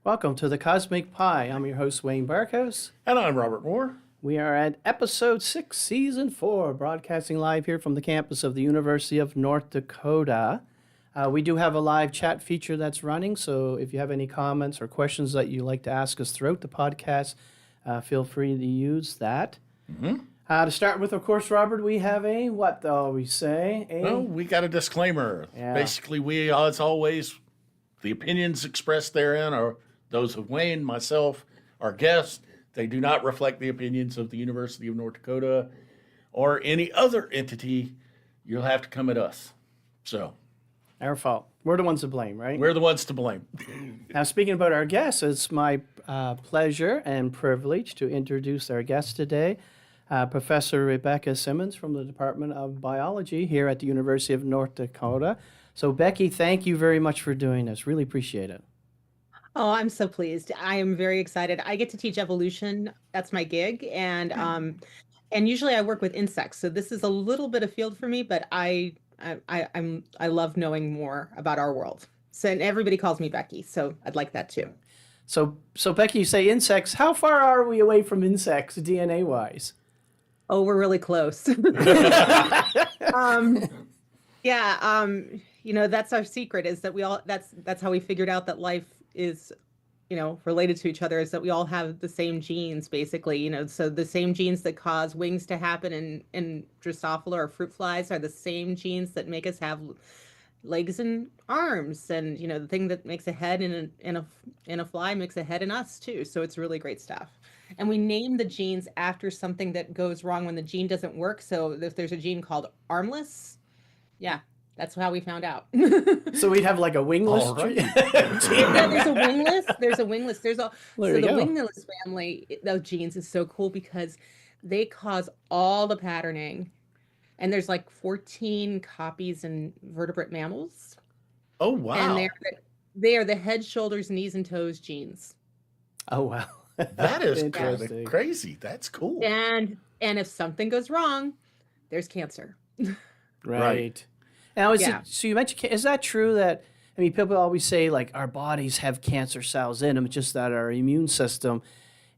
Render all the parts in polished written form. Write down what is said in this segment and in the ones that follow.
Welcome to the Cosmic Pie. I'm your host, Wayne Barkhouse. And I'm Robert Moore. We are at episode 6, season 4, broadcasting live here from the campus of the University of North Dakota. We do have a live chat feature that's running, so if you have any comments or questions that you'd like to ask us throughout the podcast, feel free to use that. To start with, of course, Robert, we have what do we say? Well, we got a disclaimer. Yeah. Basically, as always, the opinions expressed therein are those of Wayne, myself, our guests. They do not reflect the opinions of the University of North Dakota or any other entity. You'll have to come at us. So, Our fault. We're the ones to blame, right? we're the ones to blame. Now, speaking about our guests, it's my pleasure and privilege to introduce our guest today, Professor Rebecca Simmons from the Department of Biology here at the University of North Dakota. So, Becky, thank you very much for doing this. Really appreciate it. Oh, I'm so pleased. I am very excited. I get to teach evolution. That's my gig. And usually I work with insects. So this is a little bit of field for me, but I love knowing more about our world. So, and everybody calls me Becky, so I'd like that too. So Becky, you say insects. How far are we away from insects DNA-wise? Oh, we're really close. That's our secret, is that we all, that's how we figured out that life is, related to each other, is that we all have the same genes, basically, so the same genes that cause wings to happen in Drosophila or fruit flies are the same genes that make us have legs and arms, and the thing that makes a head in a fly makes a head in us too. So it's really great stuff. And we name the genes after something that goes wrong when the gene doesn't work. So if there's a gene called armless, yeah, that's how we found out. So we'd have like a wingless tree. Yeah, there's a wingless. The wingless family, those genes is so cool because they cause all the patterning. And there's like 14 copies in vertebrate mammals. Oh, wow. And they are the head, shoulders, knees, and toes genes. Oh, wow. That is Interesting. crazy. That's cool. And if something goes wrong, there's cancer. Right. Now, so you mentioned, is that true that, people always say like our bodies have cancer cells in them, just that our immune system,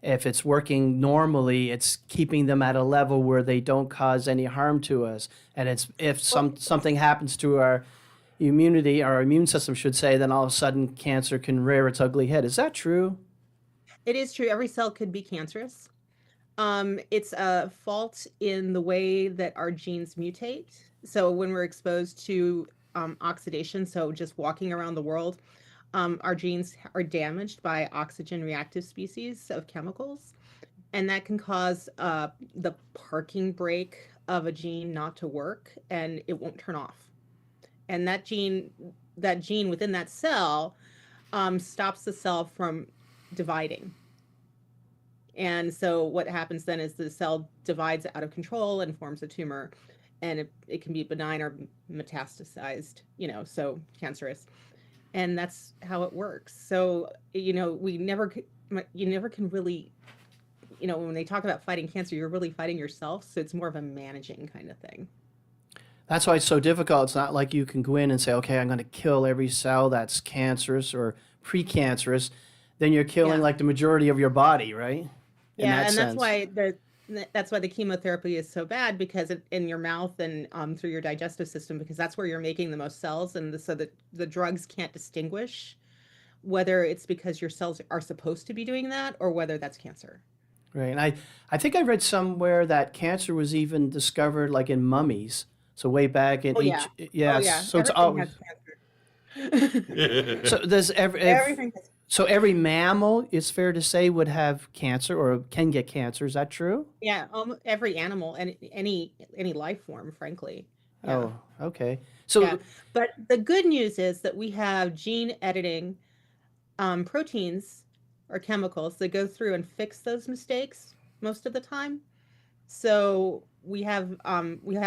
if it's working normally, it's keeping them at a level where they don't cause any harm to us. And if something happens to our immunity, our immune system should say, then all of a sudden cancer can rear its ugly head. Is that true? It is true. Every cell could be cancerous. It's a fault in the way that our genes mutate. So when we're exposed to oxidation, so just walking around the world, our genes are damaged by oxygen reactive species of chemicals. And that can cause the parking brake of a gene not to work, and it won't turn off. And that gene within that cell stops the cell from dividing. And so what happens then is the cell divides out of control and forms a tumor, and it can be benign or metastasized, so cancerous. And that's how it works. So, you never can really, when they talk about fighting cancer, you're really fighting yourself. So it's more of a managing kind of thing. That's why it's so difficult. It's not like you can go in and say, okay, I'm going to kill every cell that's cancerous or precancerous. Then you're killing like the majority of your body, right? That's why the chemotherapy is so bad, because in your mouth and through your digestive system, because that's where you're making the most cells, and so that the drugs can't distinguish whether it's because your cells are supposed to be doing that or whether that's cancer. Right. And I think I read somewhere that cancer was even discovered like in mummies. So way back in So it's always cancer. So does Everything has. so every mammal, it's fair to say, would have cancer or can get cancer. Is that true? Yeah, every animal and any life form, frankly. Yeah. Oh, okay. So But the good news is that we have gene editing proteins or chemicals that go through and fix those mistakes most of the time. So we have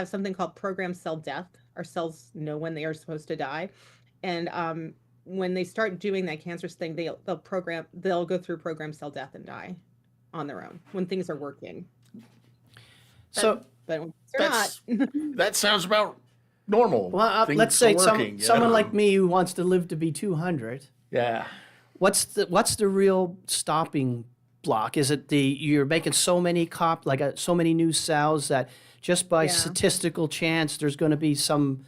something called programmed cell death. Our cells know when they are supposed to die, and when they start doing that cancerous thing, they'll go through programmed cell death and die on their own when things are working. But when they're not. That sounds about normal. Well, let's say someone like me who wants to live to be 200. Yeah. what's the real stopping block? Is it you're making so many so many new cells that just by statistical chance there's going to be some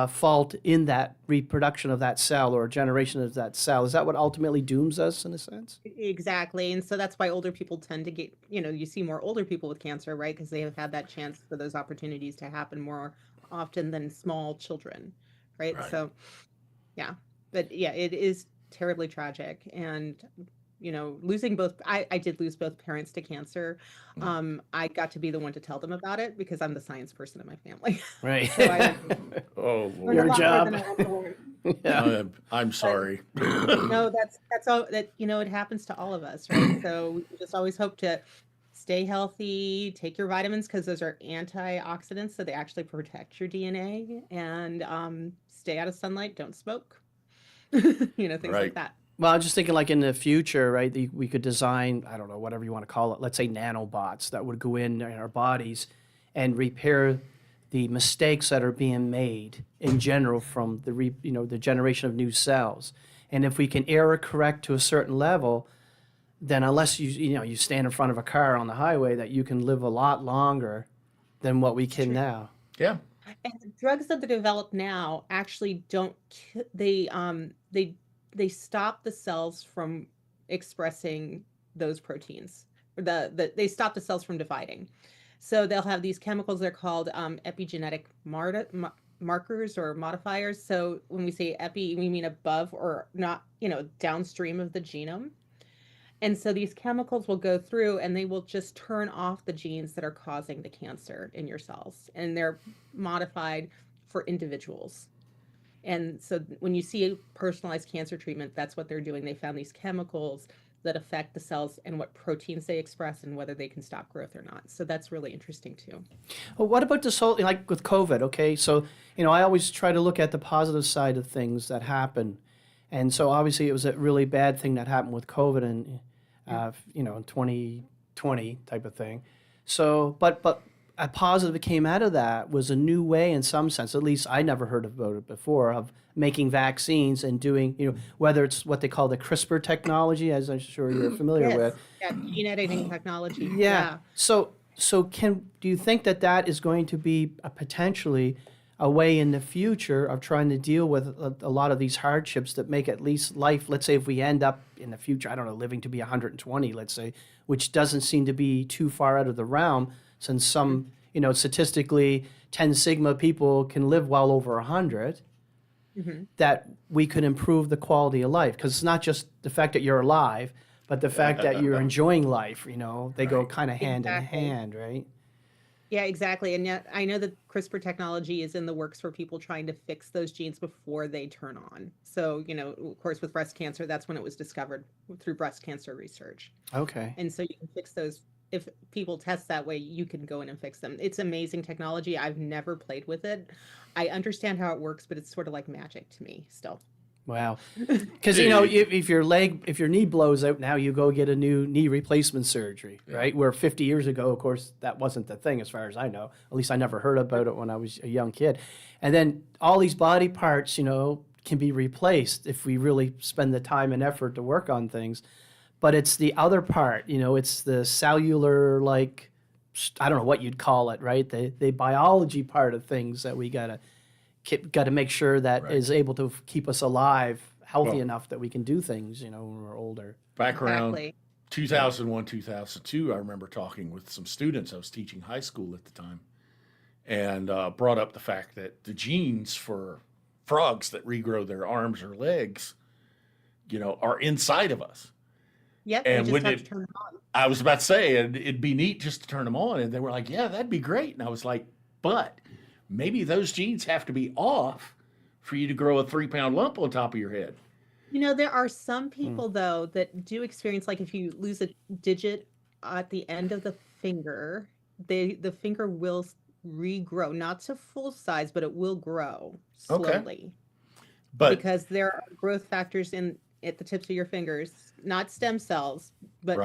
fault in that reproduction of that cell or generation of that cell? Is that what ultimately dooms us in a sense? Exactly. And so that's why older people tend to get, you see more older people with cancer, right? Because they have had that chance for those opportunities to happen more often than small children, right? So, yeah. But yeah, it is terribly tragic. And, losing I did lose both parents to cancer. I got to be the one to tell them about it because I'm the science person in my family. Right. So I Oh, learned Your a lot more job. than I want to learn. Yeah. I'm sorry. No, that's all that, it happens to all of us, right? So we just always hope to stay healthy, take your vitamins because those are antioxidants, so they actually protect your DNA, and stay out of sunlight, don't smoke, things like that. Well, I'm just thinking like in the future, right? We could design, I don't know, whatever you want to call it, let's say nanobots that would go in our bodies and repair the mistakes that are being made in general from the generation of new cells. And if we can error correct to a certain level, then unless you stand in front of a car on the highway, that you can live a lot longer than what we can now. Yeah. And the drugs that they develop now actually don't they stop the cells from expressing those proteins. Or they stop the cells from dividing. So they'll have these chemicals, they're called epigenetic markers or modifiers. So when we say epi, we mean above or not, downstream of the genome. And so these chemicals will go through and they will just turn off the genes that are causing the cancer in your cells. And they're modified for individuals. And so when you see a personalized cancer treatment, that's what they're doing. They found these chemicals that affect the cells and what proteins they express and whether they can stop growth or not. So that's really interesting too. Well, what about this whole, like with COVID, okay? So, I always try to look at the positive side of things that happen. And so obviously it was a really bad thing that happened with COVID and, in 2020 type of thing. So, but a positive that came out of that was a new way in some sense, at least I never heard about it before, of making vaccines and doing, whether it's what they call the CRISPR technology, as I'm sure you're familiar with. Yeah, gene editing technology. Yeah. So do you think that is going to be potentially a way in the future of trying to deal with a lot of these hardships that make at least life, let's say if we end up in the future, I don't know, living to be 120, let's say, which doesn't seem to be too far out of the realm, since some, statistically 10 sigma people can live well over 100, that we could improve the quality of life. Because it's not just the fact that you're alive, but the fact that you're enjoying life, they go kind of hand in hand, right? Yeah, exactly. And yet I know that CRISPR technology is in the works for people trying to fix those genes before they turn on. So, of course, with breast cancer, that's when it was discovered through breast cancer research. Okay. And so you can fix those. If people test that way, you can go in and fix them. It's amazing technology. I've never played with it. I understand how it works, but it's sort of like magic to me still. Wow. Because, if your knee blows out now, you go get a new knee replacement surgery, right? Where 50 years ago, of course, that wasn't the thing as far as I know. At least I never heard about it when I was a young kid. And then all these body parts, can be replaced if we really spend the time and effort to work on things. But it's the other part, it's the cellular, like, I don't know what you'd call it, right? The biology part of things that we got to make sure that is able to keep us alive, healthy enough that we can do things, when we're older. Back around 2001, 2002, I remember talking with some students. I was teaching high school at the time, and brought up the fact that the genes for frogs that regrow their arms or legs, are inside of us. Yep, and just when have to turn them on. I was about to say, and it'd be neat just to turn them on. And they were like, yeah, that'd be great. And I was like, but maybe those genes have to be off for you to grow a 3-pound lump on top of your head. There are some people, though, that do experience, like if you lose a digit at the end of the finger, the finger will regrow, not to full size, but it will grow slowly. Okay. But because there are growth factors at the tips of your fingers, not stem cells, but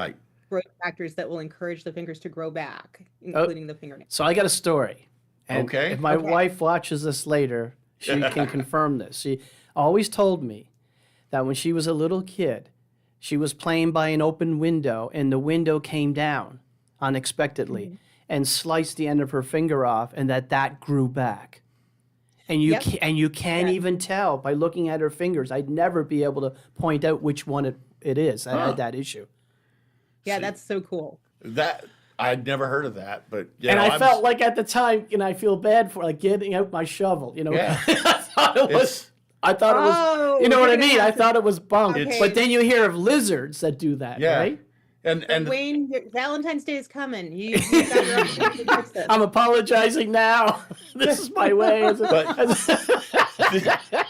growth factors that will encourage the fingers to grow back, including the fingernails. So I got a story. And if my wife watches this later, she can confirm this. She always told me that when she was a little kid, she was playing by an open window and the window came down unexpectedly and sliced the end of her finger off, and that grew back. And you can't even tell by looking at her fingers. I'd never be able to point out which one it is. I had that issue. Yeah, that's so cool. That I'd never heard of that, but I felt like at the time, I feel bad for like getting out my shovel. Yeah. I thought it was, you know what I mean? I thought it was bunk. Okay. But then you hear of lizards that do that, right? And Wayne, Valentine's Day is coming. You got your opportunity to fix this. I'm apologizing now. This is my way.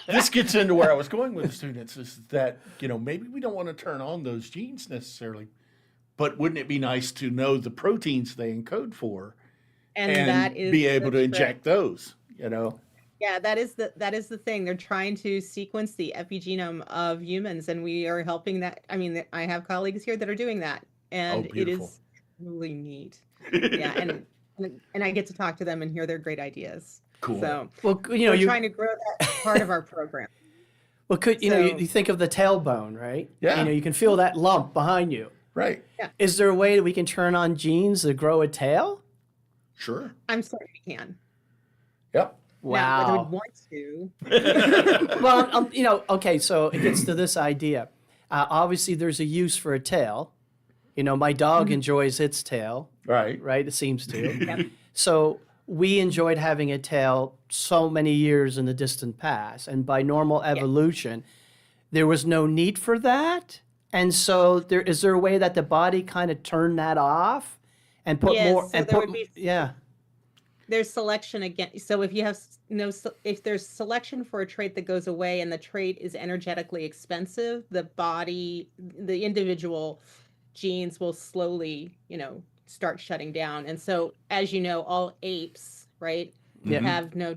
This gets into where I was going with the students is that, maybe we don't want to turn on those genes necessarily, but wouldn't it be nice to know the proteins they encode for and that is be able to inject those, Yeah, that is the thing. They're trying to sequence the epigenome of humans, and we are helping that. I mean, I have colleagues here that are doing that, and it is really neat. Yeah, and I get to talk to them and hear their great ideas. Cool. So, well, we're trying to grow that part of our program. Well, you think of the tailbone, right? Yeah. You can feel that lump behind you. Right. Yeah. Is there a way that we can turn on genes to grow a tail? Sure. I'm sorry, we can. Yep. Now, whether Wow. we'd want to. Well, okay, so it gets to this idea. Obviously, there's a use for a tail. My dog enjoys its tail, Right. right? It seems to. Yep. So we enjoyed having a tail so many years in the distant past. And by normal evolution, there was no need for that. And so is there a way that the body kind of turned that off and put Yes, more so and there put would be- yeah. There's selection again. So if you have if there's selection for a trait that goes away and the trait is energetically expensive, the individual genes will slowly, start shutting down. And so, as you know, all apes, right, have no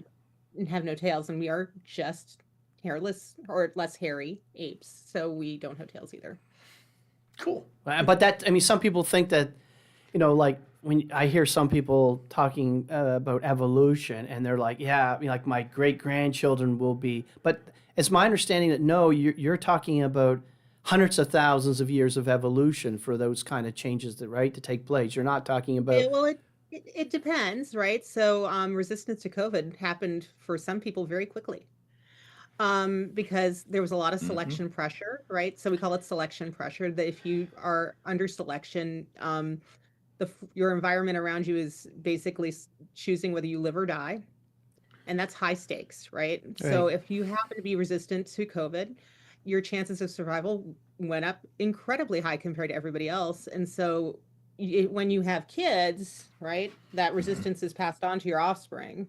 tails, and we are just hairless or less hairy apes. So we don't have tails either. Cool. But some people think that, like when I hear some people talking about evolution and they're like, like my great grandchildren will be, but it's my understanding that no, you're talking about hundreds of thousands of years of evolution for those kind of changes to take place. You're not talking about. Well, it depends, right? So resistance to COVID happened for some people very quickly. Because there was a lot of selection pressure, right? So we call it selection pressure, that if you are under selection, your environment around you is basically choosing whether you live or die. And that's high stakes, right? So if you happen to be resistant to COVID, your chances of survival went up incredibly high compared to everybody else. And so when you have kids, right, that resistance is passed on to your offspring.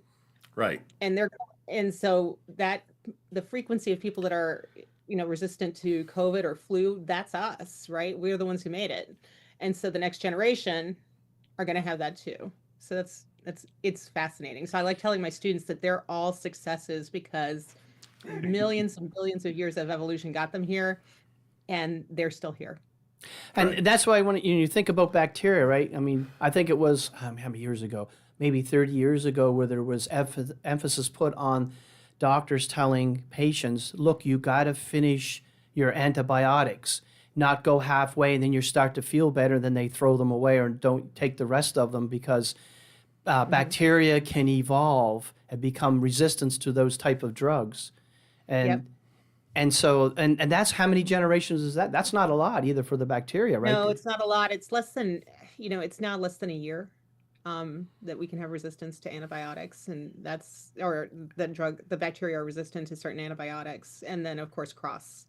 Right. And so that the frequency of people that are, resistant to COVID or flu, that's us, right? We're the ones who made it. And so the next generation are going to have that too. So it's fascinating. So I like telling my students that they're all successes because millions and billions of years of evolution got them here, and they're still here. And that's why when you think about bacteria, right? I mean, I think it was how many years ago? Maybe 30 years ago, where there was emphasis put on doctors telling patients, look, you got to finish your antibiotics, not go halfway and then you start to feel better, then they throw them away or don't take the rest of them because bacteria can evolve and become resistant to those type of drugs. And so that's how many generations is that? That's not a lot either for the bacteria, right? No, it's not a lot. It's less than, it's now less than a year that we can have resistance to antibiotics, and the bacteria are resistant to certain antibiotics, and then of course cross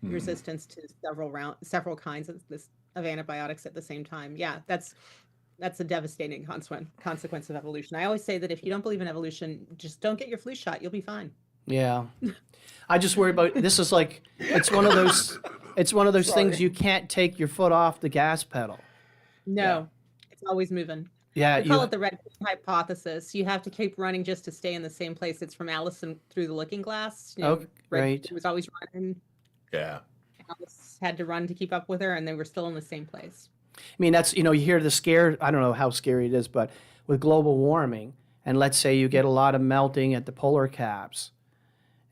resistance to several kinds of antibiotics at the same time. Yeah, that's a devastating consequence of evolution. I always say that if you don't believe in evolution, just don't get your flu shot. You'll be fine. Yeah. I just worry about this is like it's one of those things you can't take your foot off the gas pedal. No, it's always moving. Yeah, we call it the red hypothesis. You have to keep running just to stay in the same place. It's from Alice Through the Looking Glass. Right. She was always running. Yeah. Alice had to run to keep up with her, and they were still in the same place. I mean, that's, you hear the scare, I don't know how scary it is, but with global warming, and let's say you get a lot of melting at the polar caps,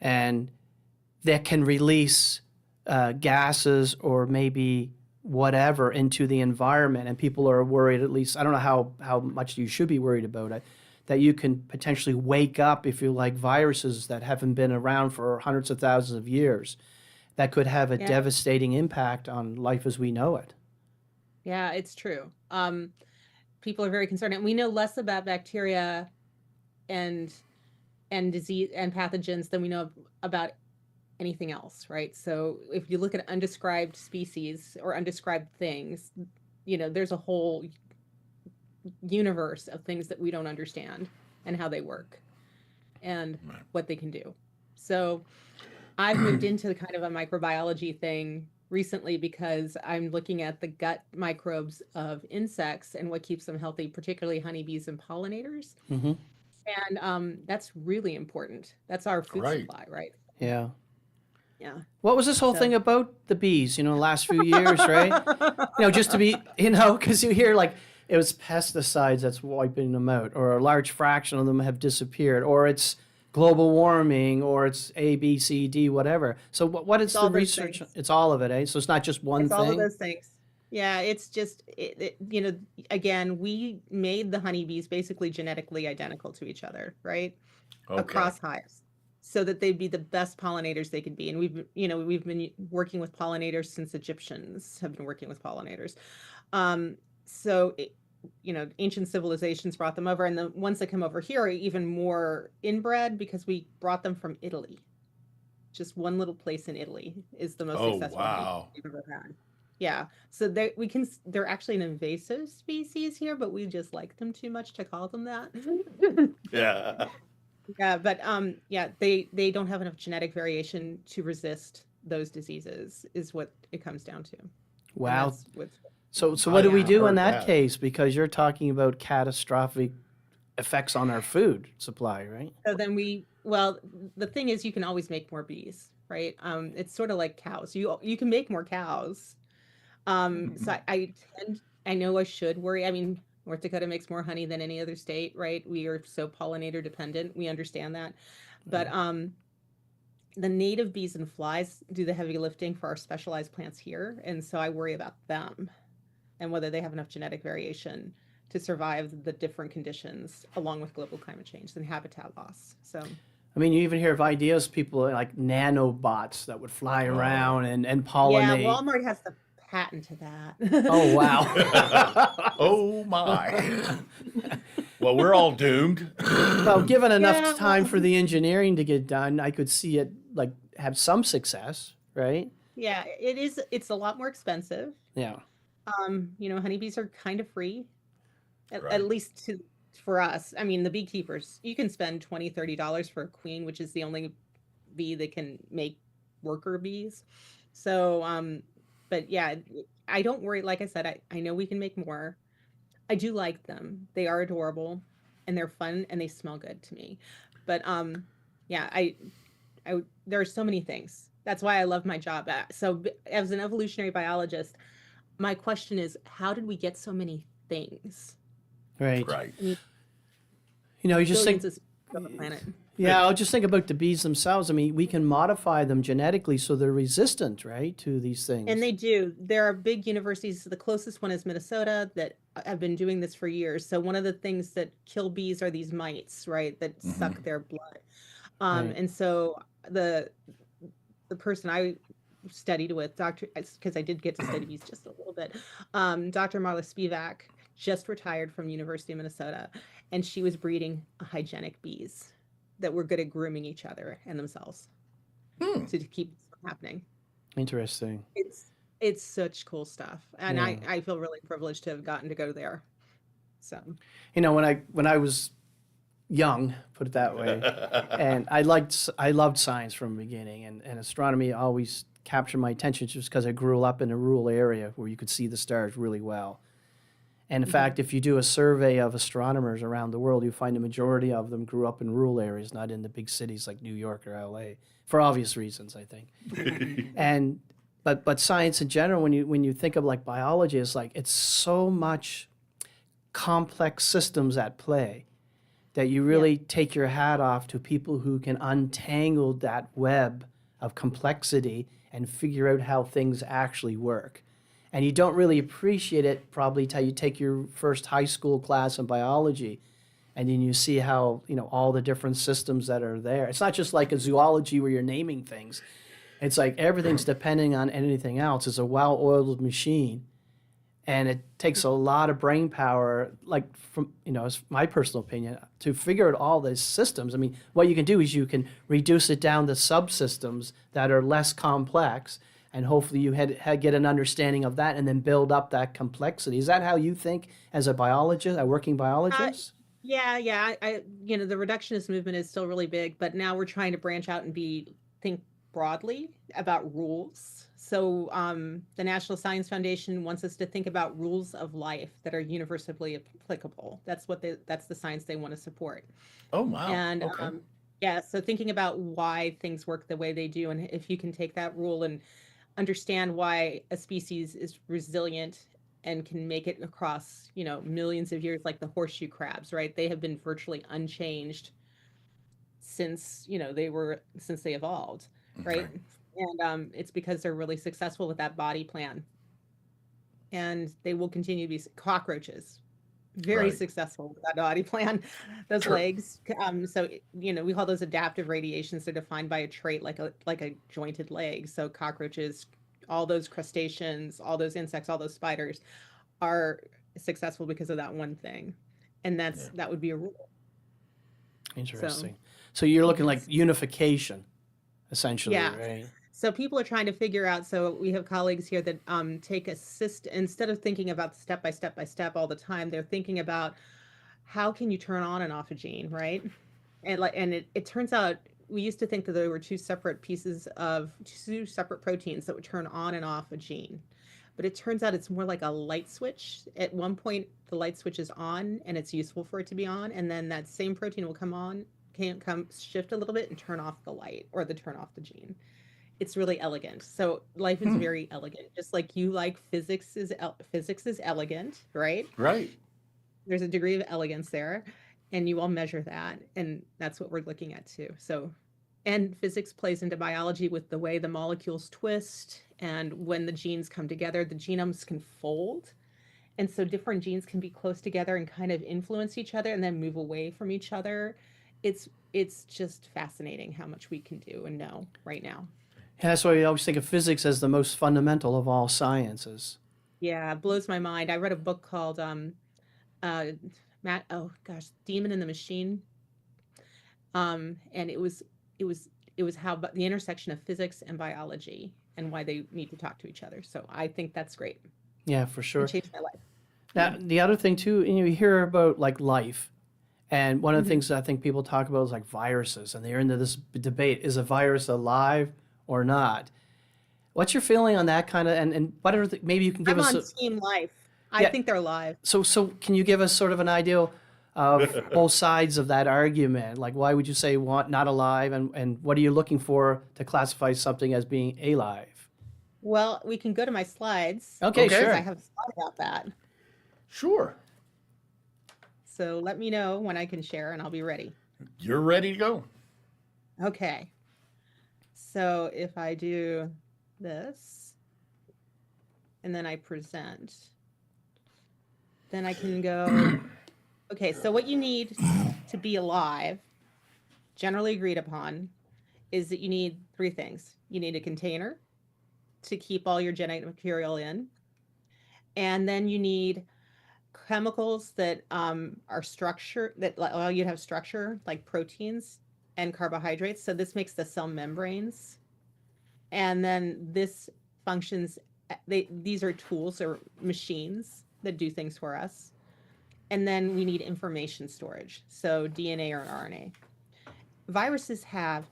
and that can release gases or maybe whatever into the environment, and people are worried, at least I don't know how much you should be worried about it, that you can potentially wake up, if you like, viruses that haven't been around for hundreds of thousands of years that could have a devastating impact on life as we know it. Yeah, it's true. People are very concerned, and we know less about bacteria and disease and pathogens than we know about anything else, right? So if you look at undescribed species or undescribed things, there's a whole universe of things that we don't understand and how they work and what they can do. So I've moved into kind of a microbiology thing recently because I'm looking at the gut microbes of insects and what keeps them healthy, particularly honeybees and pollinators. Mm-hmm. And that's really important. That's our food supply, right? Yeah. Yeah. What was this whole thing about the bees, the last few years, right? Just to be, because you hear like it was pesticides that's wiping them out, or a large fraction of them have disappeared, or it's global warming, or it's A, B, C, D, whatever. So what is the research? It's all of it, eh? So it's not just one thing? It's all of those things. Yeah, it's just, again, we made the honeybees basically genetically identical to each other, right? Okay. Across hives, so that they'd be the best pollinators they could be. And we've been working with pollinators since Egyptians have been working with pollinators. Ancient civilizations brought them over, and the ones that come over here are even more inbred because we brought them from Italy. Just one little place in Italy is the most successful we've ever had. Yeah, so they're actually an invasive species here, but we just like them too much to call them that. Yeah. Yeah, but they don't have enough genetic variation to resist those diseases, is what it comes down to. Wow. So what do we do in that case? Because you're talking about catastrophic effects on our food supply, right? So then the thing is, you can always make more bees, right? It's sort of like cows. You can make more cows. So I know I should worry. I mean, North Dakota makes more honey than any other state, right? We are so pollinator dependent. We understand that. But the native bees and flies do the heavy lifting for our specialized plants here. And so I worry about them and whether they have enough genetic variation to survive the different conditions along with global climate change and habitat loss. So, I mean, you even hear of ideas, people like nanobots that would fly around and pollinate. Yeah, Walmart has the patent to that. Oh, wow. Oh, my. Well, we're all doomed. Well, given enough time for the engineering to get done, I could see it like have some success, right? Yeah, it is. It's a lot more expensive. Yeah. Honeybees are kind of free, at least for us. I mean, the beekeepers, you can spend $20, $30 for a queen, which is the only bee that can make worker bees. So, but yeah, I don't worry. Like I said, I know we can make more. I do like them. They are adorable and they're fun and they smell good to me. But there are so many things. That's why I love my job. So as an evolutionary biologist, my question is, how did we get so many things? Right. Right. I mean, you just think on the planet. Yeah, I'll just think about the bees themselves. I mean, we can modify them genetically so they're resistant, right, to these things. And they do. There are big universities. The closest one is Minnesota that have been doing this for years. So one of the things that kill bees are these mites, right, that suck their blood. Right. And so the person I studied with, because I did get to study bees just a little bit, Dr. Marla Spivak just retired from University of Minnesota, and she was breeding hygienic bees that were good at grooming each other and themselves to keep this from happening. Interesting. It's such cool stuff, and I feel really privileged to have gotten to go there. So, when I was young, put it that way, and I loved science from the beginning, and astronomy always captured my attention just because I grew up in a rural area where you could see the stars really well. And in fact, if you do a survey of astronomers around the world, you find the majority of them grew up in rural areas, not in the big cities like New York or LA, for obvious reasons, I think. But science in general, when you think of like biology, it's so much complex systems at play that you really take your hat off to people who can untangle that web of complexity and figure out how things actually work. And you don't really appreciate it probably till you take your first high school class in biology, and then you see how, all the different systems that are there. It's not just like a zoology where you're naming things. It's like everything's depending on anything else. It's a well-oiled machine, and it takes a lot of brain power, like from, it's my personal opinion, to figure out all these systems. I mean, what you can do is you can reduce it down to subsystems that are less complex, and hopefully you get an understanding of that and then build up that complexity. Is that how you think as a biologist, a working biologist? Yeah. I the reductionist movement is still really big, but now we're trying to branch out and think broadly about rules. So the National Science Foundation wants us to think about rules of life that are universally applicable. That's the science they want to support. Oh, wow. And Okay. yeah, so thinking about why things work the way they do, and if you can take that rule and understand why a species is resilient and can make it across, millions of years, like the horseshoe crabs, right? They have been virtually unchanged since, since they evolved, right? Okay. And it's because they're really successful with that body plan. And they will continue to be cockroaches, very Right. successful with that body plan, those Sure. legs. So, we call those adaptive radiations. They're defined by a trait like a jointed leg. So cockroaches, all those crustaceans, all those insects, all those spiders are successful because of that one thing. And Yeah. that would be a rule. Interesting. So you're looking like Yes. unification, essentially, Yeah. right? So people are trying to figure out. So we have colleagues here that take instead of thinking about step by step by step all the time, they're thinking about how can you turn on and off a gene, right? And it turns out we used to think that there were two separate proteins that would turn on and off a gene. But it turns out it's more like a light switch. At one point, the light switch is on and it's useful for it to be on. And then that same protein will shift a little bit and turn off the light or turn off the gene. It's really elegant. So life is very elegant. Just like you like physics is elegant, right? Right. There's a degree of elegance there, and you all measure that, and that's what we're looking at too. So, and physics plays into biology with the way the molecules twist, and when the genes come together, the genomes can fold, and so different genes can be close together and kind of influence each other and then move away from each other. It's just fascinating how much we can do and know right now. And that's why we always think of physics as the most fundamental of all sciences. Yeah, it blows my mind. I read a book called Demon in the Machine. And it was how the intersection of physics and biology and why they need to talk to each other. So I think that's great. Yeah, for sure. It changed my life. Now, the other thing too, you hear about like life, and one of the things that I think people talk about is like viruses, and they're into this debate: is a virus alive or not? What's your feeling on that kind of? And what are maybe you can give I'm us? on Team Life. I think they're alive. So can you give us sort of an idea of both sides of that argument? Like, why would you say not alive, and what are you looking for to classify something as being alive? Well, we can go to my slides. Okay, sure. I have a slide about that. Sure. So let me know when I can share, and I'll be ready. You're ready to go. Okay. So if I do this, and then I present, then I can go, okay, so what you need to be alive, generally agreed upon, is that you need three things. You need a container to keep all your genetic material in, and then you need chemicals that are structure, that allow you to have structure, like proteins and carbohydrates. So this makes the cell membranes. And then this functions, these are tools or machines that do things for us. And then we need information storage, so DNA or RNA. Viruses have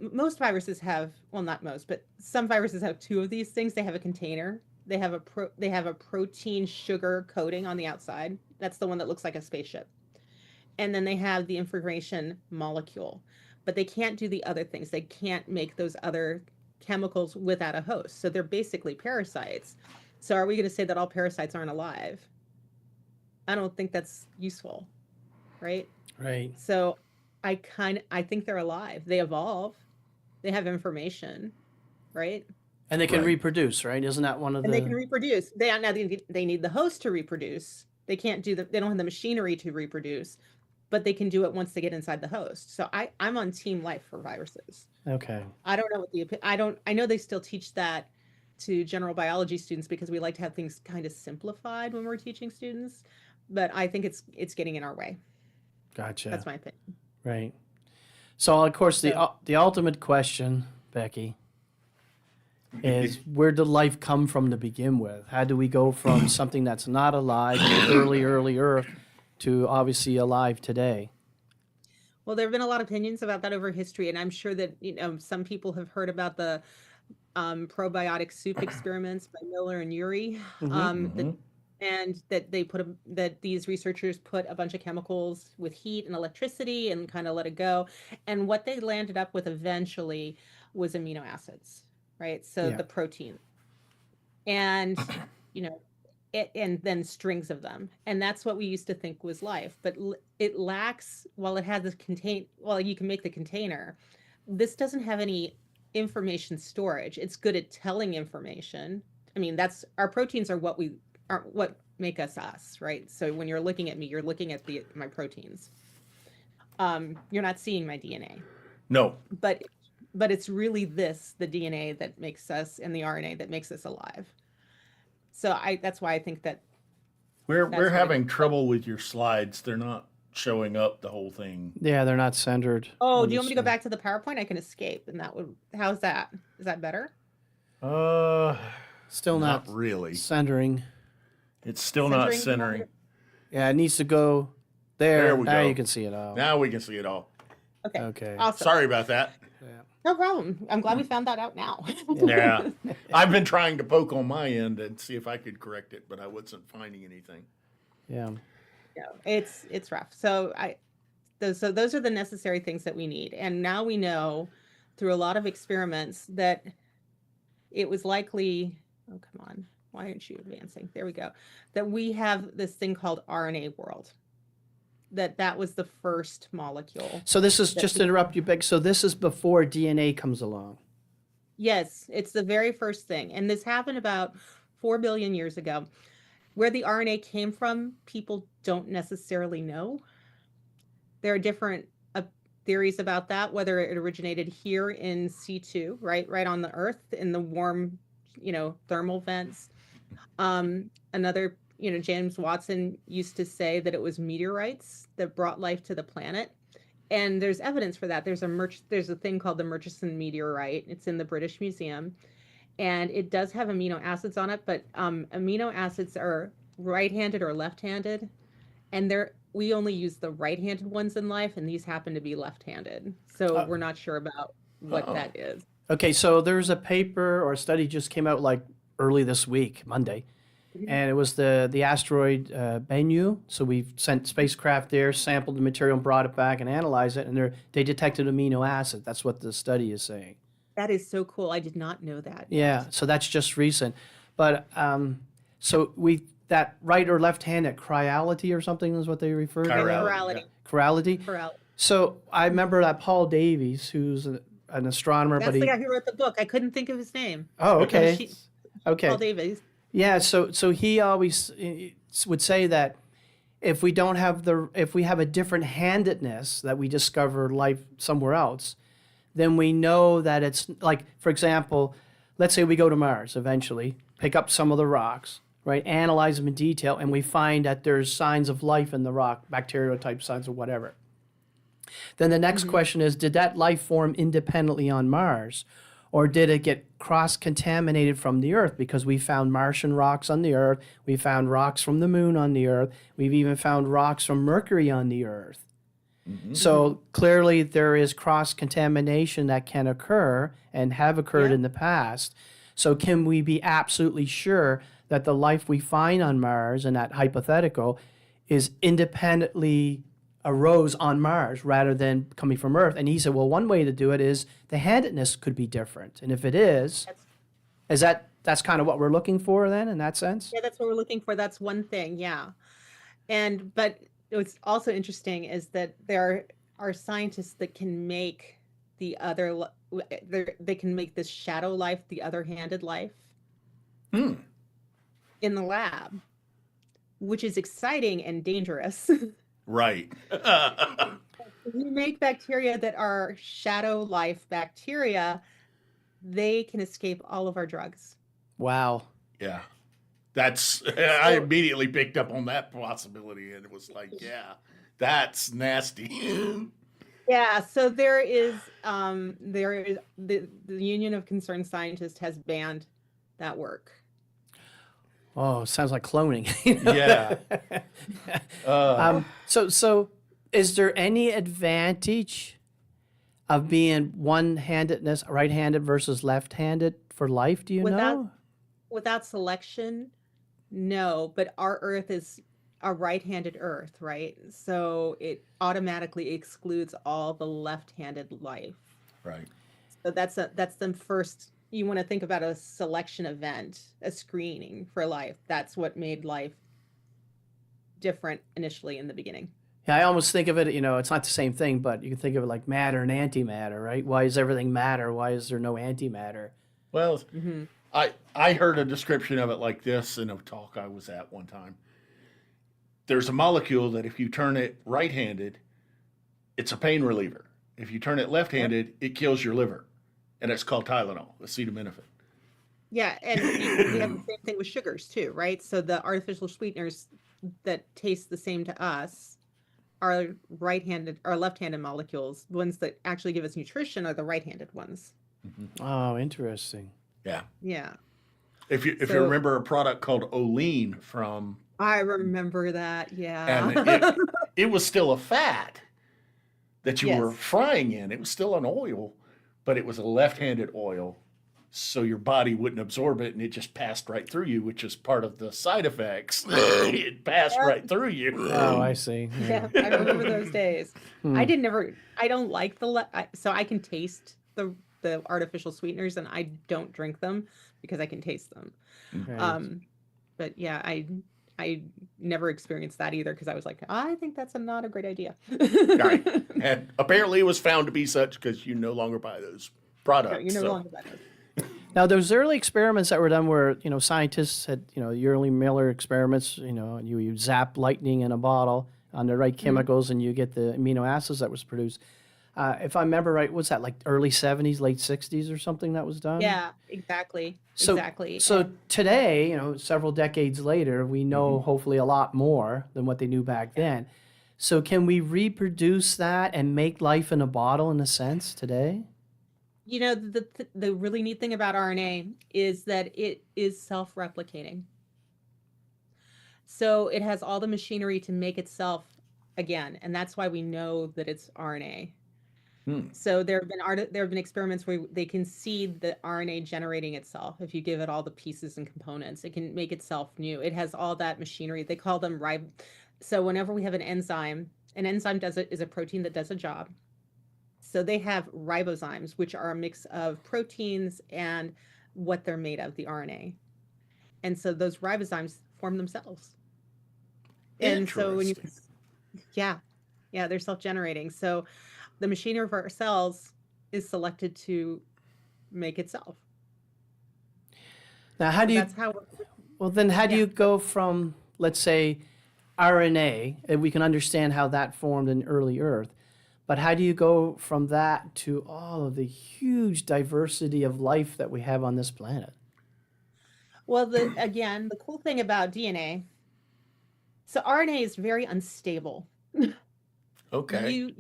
most viruses have, well, not most, but some viruses have two of these things. They have a container. They have a protein sugar coating on the outside. That's the one that looks like a spaceship. And then they have the information molecule, but they can't do the other things. They can't make those other chemicals without a host. So they're basically parasites. So are we going to say that all parasites aren't alive? I don't think that's useful, right? Right. So I think they're alive. They evolve. They have information. right? And they can Right. reproduce, right? Isn't that one of And the? they can reproduce. They need the host to reproduce. They can't do they don't have the machinery to reproduce, but they can do it once they get inside the host. So I'm on team life for viruses. Okay. I don't know what I know they still teach that to general biology students because we like to have things kind of simplified when we're teaching students, but I think it's getting in our way. Gotcha. That's my opinion. Right. So, of course, So- the ultimate question, Becky, is where did life come from to begin with? How do we go from something that's not alive in the early Earth to obviously alive today? Well, there have been a lot of opinions about that over history, and I'm sure that some people have heard about the probiotic soup experiments by Miller and Urey, and that that these researchers put a bunch of chemicals with heat and electricity and kind of let it go, and what they landed up with eventually was amino acids, right? So Yeah. the protein, and and then strings of them, and that's what we used to think was life, but it lacks. While it has you can make the container, this doesn't have any information storage. It's good at telling information. I mean, that's our proteins are what make us, right? So when you're looking at me, you're looking at my proteins. You're not seeing my DNA. No. But it's really the DNA that makes us, and the RNA that makes us alive. So that's why I think that We're having trouble with your slides. They're not showing up the whole thing. Yeah, they're not centered. Oh, on do you the want me to go screen. back to the PowerPoint? I can escape, and how's that? Is that better? Still Not not really. centering. It's still not Centering? centering. Yeah, it needs to go there. There we now go. you can see it all. Now we can see it all. Okay. Okay. Awesome. Sorry about that. Yeah. No problem. I'm glad we found that out now. Yeah. I've been trying to poke on my end and see if I could correct it, but I wasn't finding anything. Yeah. Yeah, it's rough. So those are the necessary things that we need. And now we know through a lot of experiments that it was likely, oh, come on. Why aren't you advancing? There we go. That we have this thing called RNA world. That was the first molecule. So this is, just to interrupt you, Beck, so this is before DNA comes along. Yes, it's the very first thing. And this happened about 4 billion years ago. Where the RNA came from, people don't necessarily know. There are different theories about that, whether it originated here in C2, right on the Earth, in the warm, thermal vents. Another, James Watson used to say that it was meteorites that brought life to the planet. And there's evidence for that. There's a thing called the Murchison meteorite. It's in the British Museum. And it does have amino acids on it, but amino acids are right-handed or left-handed. And we only use the right-handed ones in life, and these happen to be left-handed. So we're not sure about what that is. Okay, so there's a paper or a study just came out like early this week, Monday, and it was the asteroid Bennu. So we've sent spacecraft there, sampled the material, and brought it back and analyzed it, and they detected amino acid. That's what the study is saying. That is so cool. I did not know that. Yeah, so that's just recent. But so that right or left hand at chirality or something is what they refer to. Chirality. Chirality. Chirality. So I remember that Paul Davies, who's an astronomer, That's but he. the guy who wrote the book. I couldn't think of his name. Oh, okay. Okay. Paul Davies. Yeah. So he always would say that if we have a different handedness that we discover life somewhere else, then we know that it's like, for example, let's say we go to Mars eventually, pick up some of the rocks, right, analyze them in detail, and we find that there's signs of life in the rock, bacterial type signs or whatever. Then the next question is, did that life form independently on Mars? Or did it get cross-contaminated from the Earth? Because we found Martian rocks on the Earth, we found rocks from the Moon on the Earth, we've even found rocks from Mercury on the Earth. So clearly there is cross-contamination that can occur and have occurred in the past. So can we be absolutely sure that the life we find on Mars, and that hypothetical, is independently arose on Mars rather than coming from Earth? And he said, well, one way to do it is the handedness could be different. And if it is that's kind of what we're looking for then in that sense? Yeah, that's what we're looking for. That's one thing, yeah. But what's also interesting is that there are scientists that can make the other they can make this shadow life, the other-handed life Hmm. in the lab, which is exciting and dangerous. Right. You make bacteria that are shadow life bacteria, they can escape all of our drugs. Wow. Yeah. That's, I immediately picked up on that possibility and it was like, yeah, that's nasty. Yeah, so there is the Union of Concerned Scientists has banned that work. Oh, sounds like cloning. Yeah. So is there any advantage of being one-handedness, right-handed versus left-handed for life? Do you know? Without selection, no, but our Earth is a right-handed Earth, right? So it automatically excludes all the left-handed life. Right. So that's the first, you want to think about a selection event, a screening for life. That's what made life different initially in the beginning. Yeah, I almost think of it, it's not the same thing, but you can think of it like matter and antimatter, right? Why is everything matter? Why is there no antimatter? Well, Mm-hmm. I heard a description of it like this in a talk I was at one time. There's a molecule that if you turn it right-handed, it's a pain reliever. If you turn it left-handed, it kills your liver. And it's called Tylenol, acetaminophen. Yeah, and we have the same thing with sugars too, right? So the artificial sweeteners that taste the same to us are right-handed or left-handed molecules. The ones that actually give us nutrition are the right-handed ones. Oh, interesting. Yeah. Yeah. If you remember a product called Olean from, I remember that, yeah. and it was still a fat that you were Yes. frying in. It was still an oil, but it was a left-handed oil, so your body wouldn't absorb it, and it just passed right through you, which is part of the side effects. It passed right through you. Oh, I see. Yeah, I remember those days. I don't like so I can taste the artificial sweeteners and I don't drink them because I can taste them. Right. But yeah, I never experienced that either because I was like, I think that's not a great idea. Right. And apparently it was found to be such because you no longer buy those products. You no longer buy those. Now, those early experiments that were done where, scientists had, the early Miller experiments, and you zap lightning in a bottle on the right chemicals and you get the amino acids that was produced. If I remember right, what's that, like early 70s, late 60s or something that was done? Yeah, exactly. So, exactly. So today, several decades later, we know hopefully a lot more than what they knew back then. So can we reproduce that and make life in a bottle in a sense today? The really neat thing about RNA is that it is self-replicating. So it has all the machinery to make itself again, and that's why we know that it's RNA. So there have been experiments where they can see the RNA generating itself. If you give it all the pieces and components, it can make itself new. It has all that machinery. They call them So whenever we have an enzyme is a protein that does a job. So they have ribozymes, which are a mix of proteins and what they're made of, the RNA. And so those ribozymes form themselves. And so they're self-generating. So the machinery of our cells is selected to make itself. Now, how do you go from, let's say, RNA, and we can understand how that formed in early Earth, but how do you go from that to all of the huge diversity of life that we have on this planet? Well, the cool thing about DNA, so RNA is very unstable. Okay.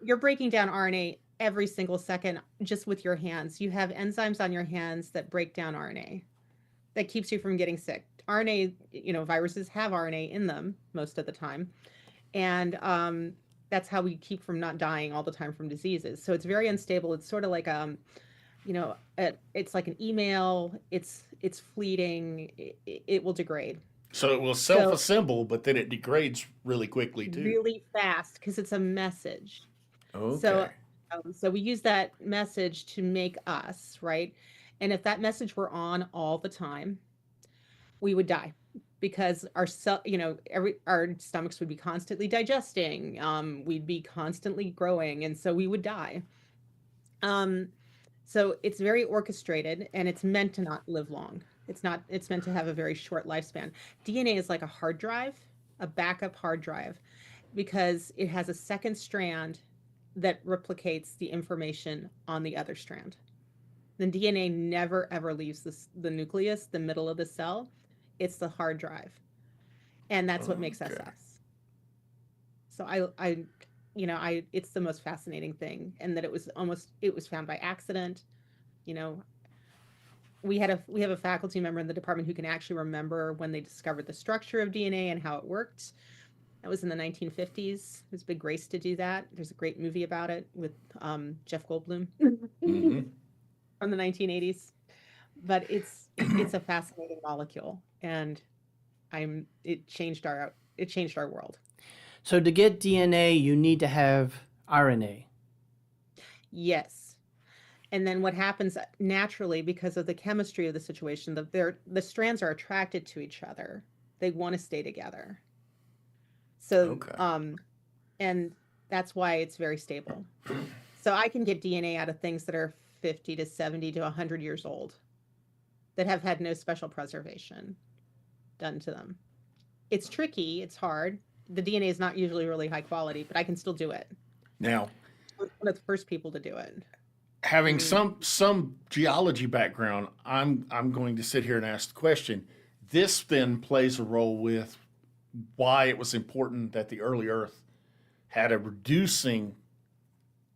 You're breaking down RNA every single second just with your hands. You have enzymes on your hands that break down RNA. That keeps you from getting sick. RNA, viruses have RNA in them most of the time. And that's how we keep from not dying all the time from diseases. So it's very unstable. It's sort of like it's like an email. It's fleeting. It will degrade. So it will self-assemble, but then it degrades really quickly too. Really fast because it's a message. Okay. So we use that message to make us, right? And if that message were on all the time, we would die because our stomachs would be constantly digesting. We'd be constantly growing, and so we would die. So it's very orchestrated, and it's meant to not live long. It's meant to have a very short lifespan. DNA is like a hard drive, a backup hard drive, because it has a second strand that replicates the information on the other strand. The DNA never ever leaves the nucleus, the middle of the cell. It's the hard drive. And that's what makes us Okay. us. So it's the most fascinating thing. And that it was found by accident. You know, we have a faculty member in the department who can actually remember when they discovered the structure of DNA and how it worked. That was in the 1950s. It was a big race to do that. There's a great movie about it with Jeff Goldblum from the 1980s. But it's a fascinating molecule, and it changed our world. So to get DNA, you need to have RNA. Yes. And then what happens naturally, because of the chemistry of the situation, the strands are attracted to each other. They want to stay together. So, and that's why it's very stable. So I can get DNA out of things that are 50 to 70 to 100 years old that have had no special preservation done to them. It's tricky. It's hard. The DNA is not usually really high quality, but I can still do it. Now, I'm one of the first people to do it. having some geology background, I'm going to sit here and ask the question. This then plays a role with why it was important that the early Earth had a reducing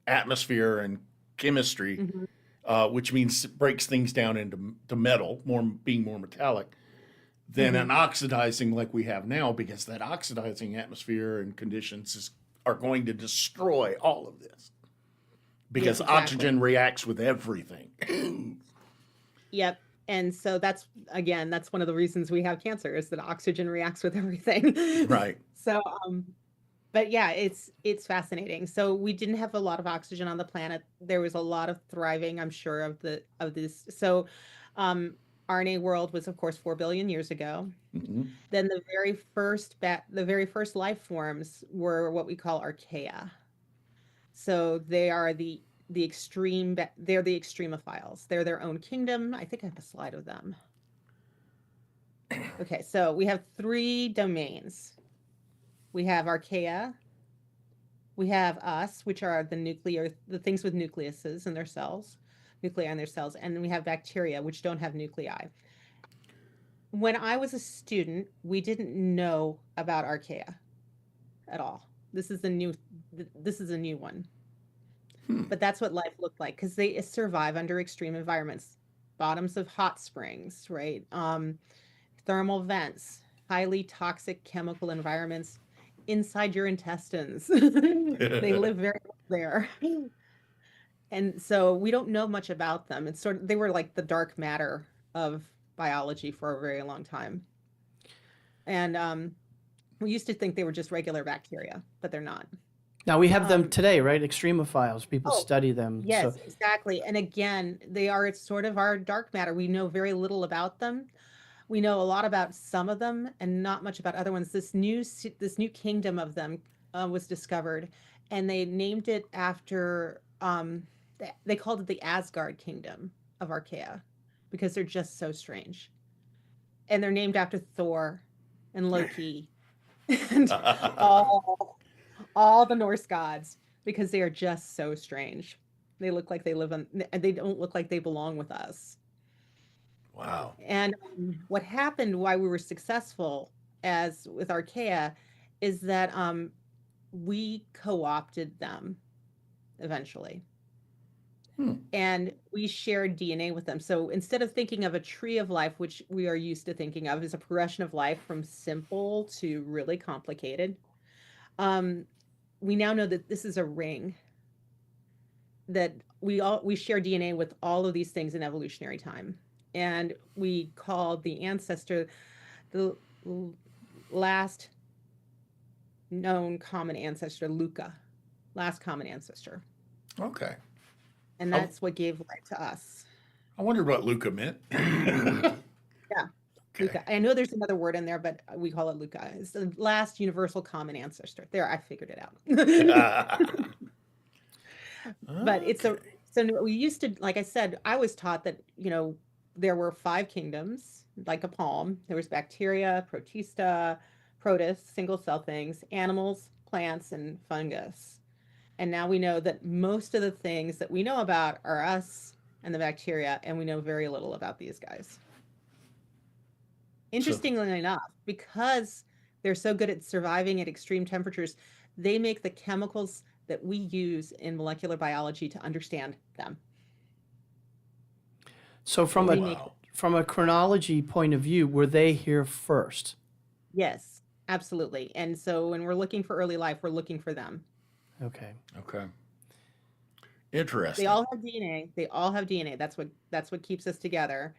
atmosphere and chemistry, which means it breaks things down into metal, being more metallic, than an oxidizing like we have now, because that oxidizing atmosphere and conditions are going to destroy all of this. Because oxygen reacts with everything. Yep. And so that's one of the reasons we have cancer, is that oxygen reacts with everything. Right. So, but yeah, it's fascinating. So we didn't have a lot of oxygen on the planet. There was a lot of thriving, I'm sure, of this. So, RNA world was, of course, 4 billion years ago. Then the very first life forms were what we call archaea. So they are the extremophiles. They're their own kingdom. I think I have a slide of them. Okay, so we have 3 domains. We have archaea. We have us, which are the things with nucleuses in their cells, nuclei in their cells, and then we have bacteria, which don't have nuclei. When I was a student, we didn't know about archaea at all. This is a new one. But that's what life looked like, because they survive under extreme environments, bottoms of hot springs, right? Thermal vents, highly toxic chemical environments inside your intestines. They live very well there. And so we don't know much about them. It's they were like the dark matter of biology for a very long time. And we used to think they were just regular bacteria, but they're not. Now we have them today, right? Extremophiles. People study them. Yes, exactly. And again, they are sort of our dark matter. We know very little about them. We know a lot about some of them and not much about other ones. This new kingdom of them was discovered, and they named it after, they called it the Asgard kingdom of archaea, because they're just so strange. And they're named after Thor and Loki and all the Norse gods, because they are just so strange. They look like they don't look like they belong with us. Wow. And what happened, why we were successful as with archaea, is that we co-opted them eventually. And we shared DNA with them. So instead of thinking of a tree of life, which we are used to thinking of as a progression of life from simple to really complicated, we now know that this is a ring, that we share DNA with all of these things in evolutionary time. And we called the ancestor the last known common ancestor, Luca, last common ancestor. Okay. And that's what gave life to us. I wondered what Luca meant. Yeah. Okay. Luca. I know there's another word in there, but we call it Luca. It's the last universal common ancestor. There, I figured it out. But it's So we used to, like I said, I was taught that, there were 5 kingdoms, like a palm. There was bacteria, protista, protists, single cell things, animals, plants, and fungus. And now we know that most of the things that we know about are us and the bacteria, and we know very little about these guys. Interestingly enough, because they're so good at surviving at extreme temperatures, they make the chemicals that we use in molecular biology to understand them. So from a chronology point of view, were they here first? Yes, absolutely. And so when we're looking for early life, we're looking for them. Okay. Interesting. They all have DNA. They all have DNA. That's what keeps us together.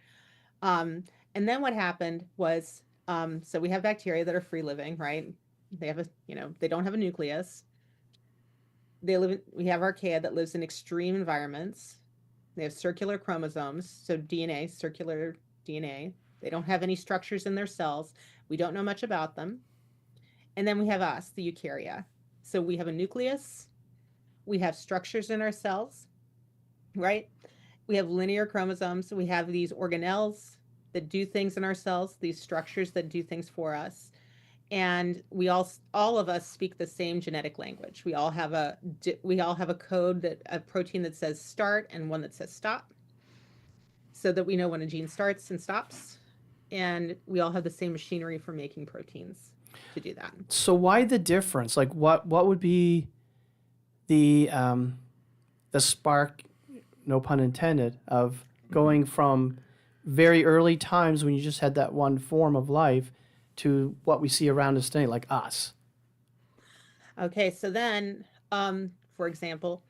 And then what happened was, so we have bacteria that are free living, right? They have they don't have a nucleus. We have archaea that lives in extreme environments. They have circular chromosomes, so DNA, circular DNA. They don't have any structures in their cells. We don't know much about them. And then we have us, the eukarya. So we have a nucleus. We have structures in our cells, right? We have linear chromosomes. We have these organelles that do things in our cells, these structures that do things for us. And we all of us speak the same genetic language. We all have a code, a protein that says start and one that says stop, so that we know when a gene starts and stops. And we all have the same machinery for making proteins to do that. So why the difference? Like what would be the spark, no pun intended, of going from very early times when you just had that one form of life to what we see around us today, like us? Okay, so then, for example,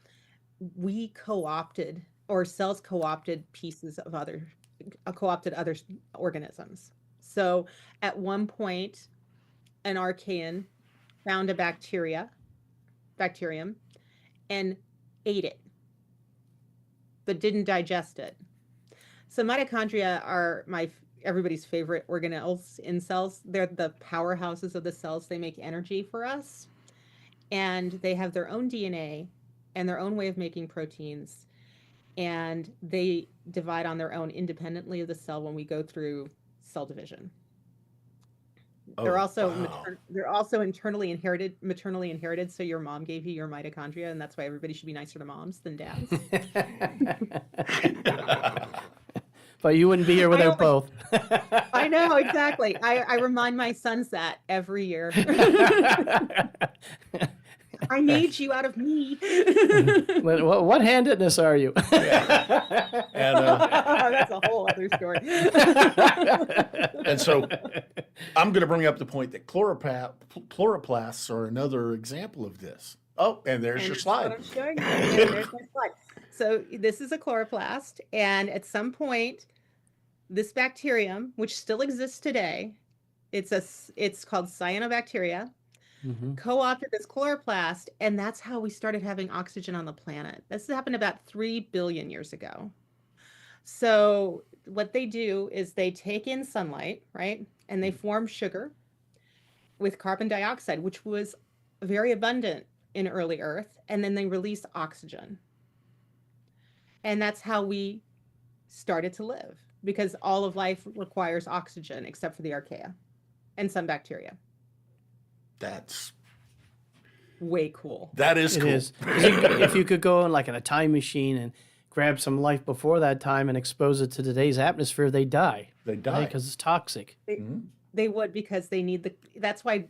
we co-opted, or cells co-opted pieces of co-opted other organisms. So at one point, an archaean found a bacterium, and ate it, but didn't digest it. So mitochondria are everybody's favorite organelles in cells. They're the powerhouses of the cells. They make energy for us. And they have their own DNA and their own way of making proteins. And they divide on their own independently of the cell when we go through cell division. They're also maternally inherited. So your mom gave you your mitochondria, and that's why everybody should be nicer to moms than dads. But you wouldn't be here without both. I know, exactly. I remind my sons that every year. I made you out of me. What handedness are you? Yeah. And, that's a whole other story. And so I'm going to bring up the point that chloroplasts are another example of this. Oh, and there's your slide. What I'm showing you. There's my slide. So this is a chloroplast, and at some point, this bacterium, which still exists today, it's called cyanobacteria, co-opted this chloroplast, and that's how we started having oxygen on the planet. This happened about 3 billion years ago. So what they do is they take in sunlight, right, and they form sugar with carbon dioxide, which was very abundant in early Earth, and then they release oxygen. And that's how we started to live, because all of life requires oxygen except for the archaea and some bacteria. That's way cool. That is cool. It is. If you could go in like in a time machine and grab some life before that time and expose it to today's atmosphere, they die. They die because it's toxic. They would, because they need that's why,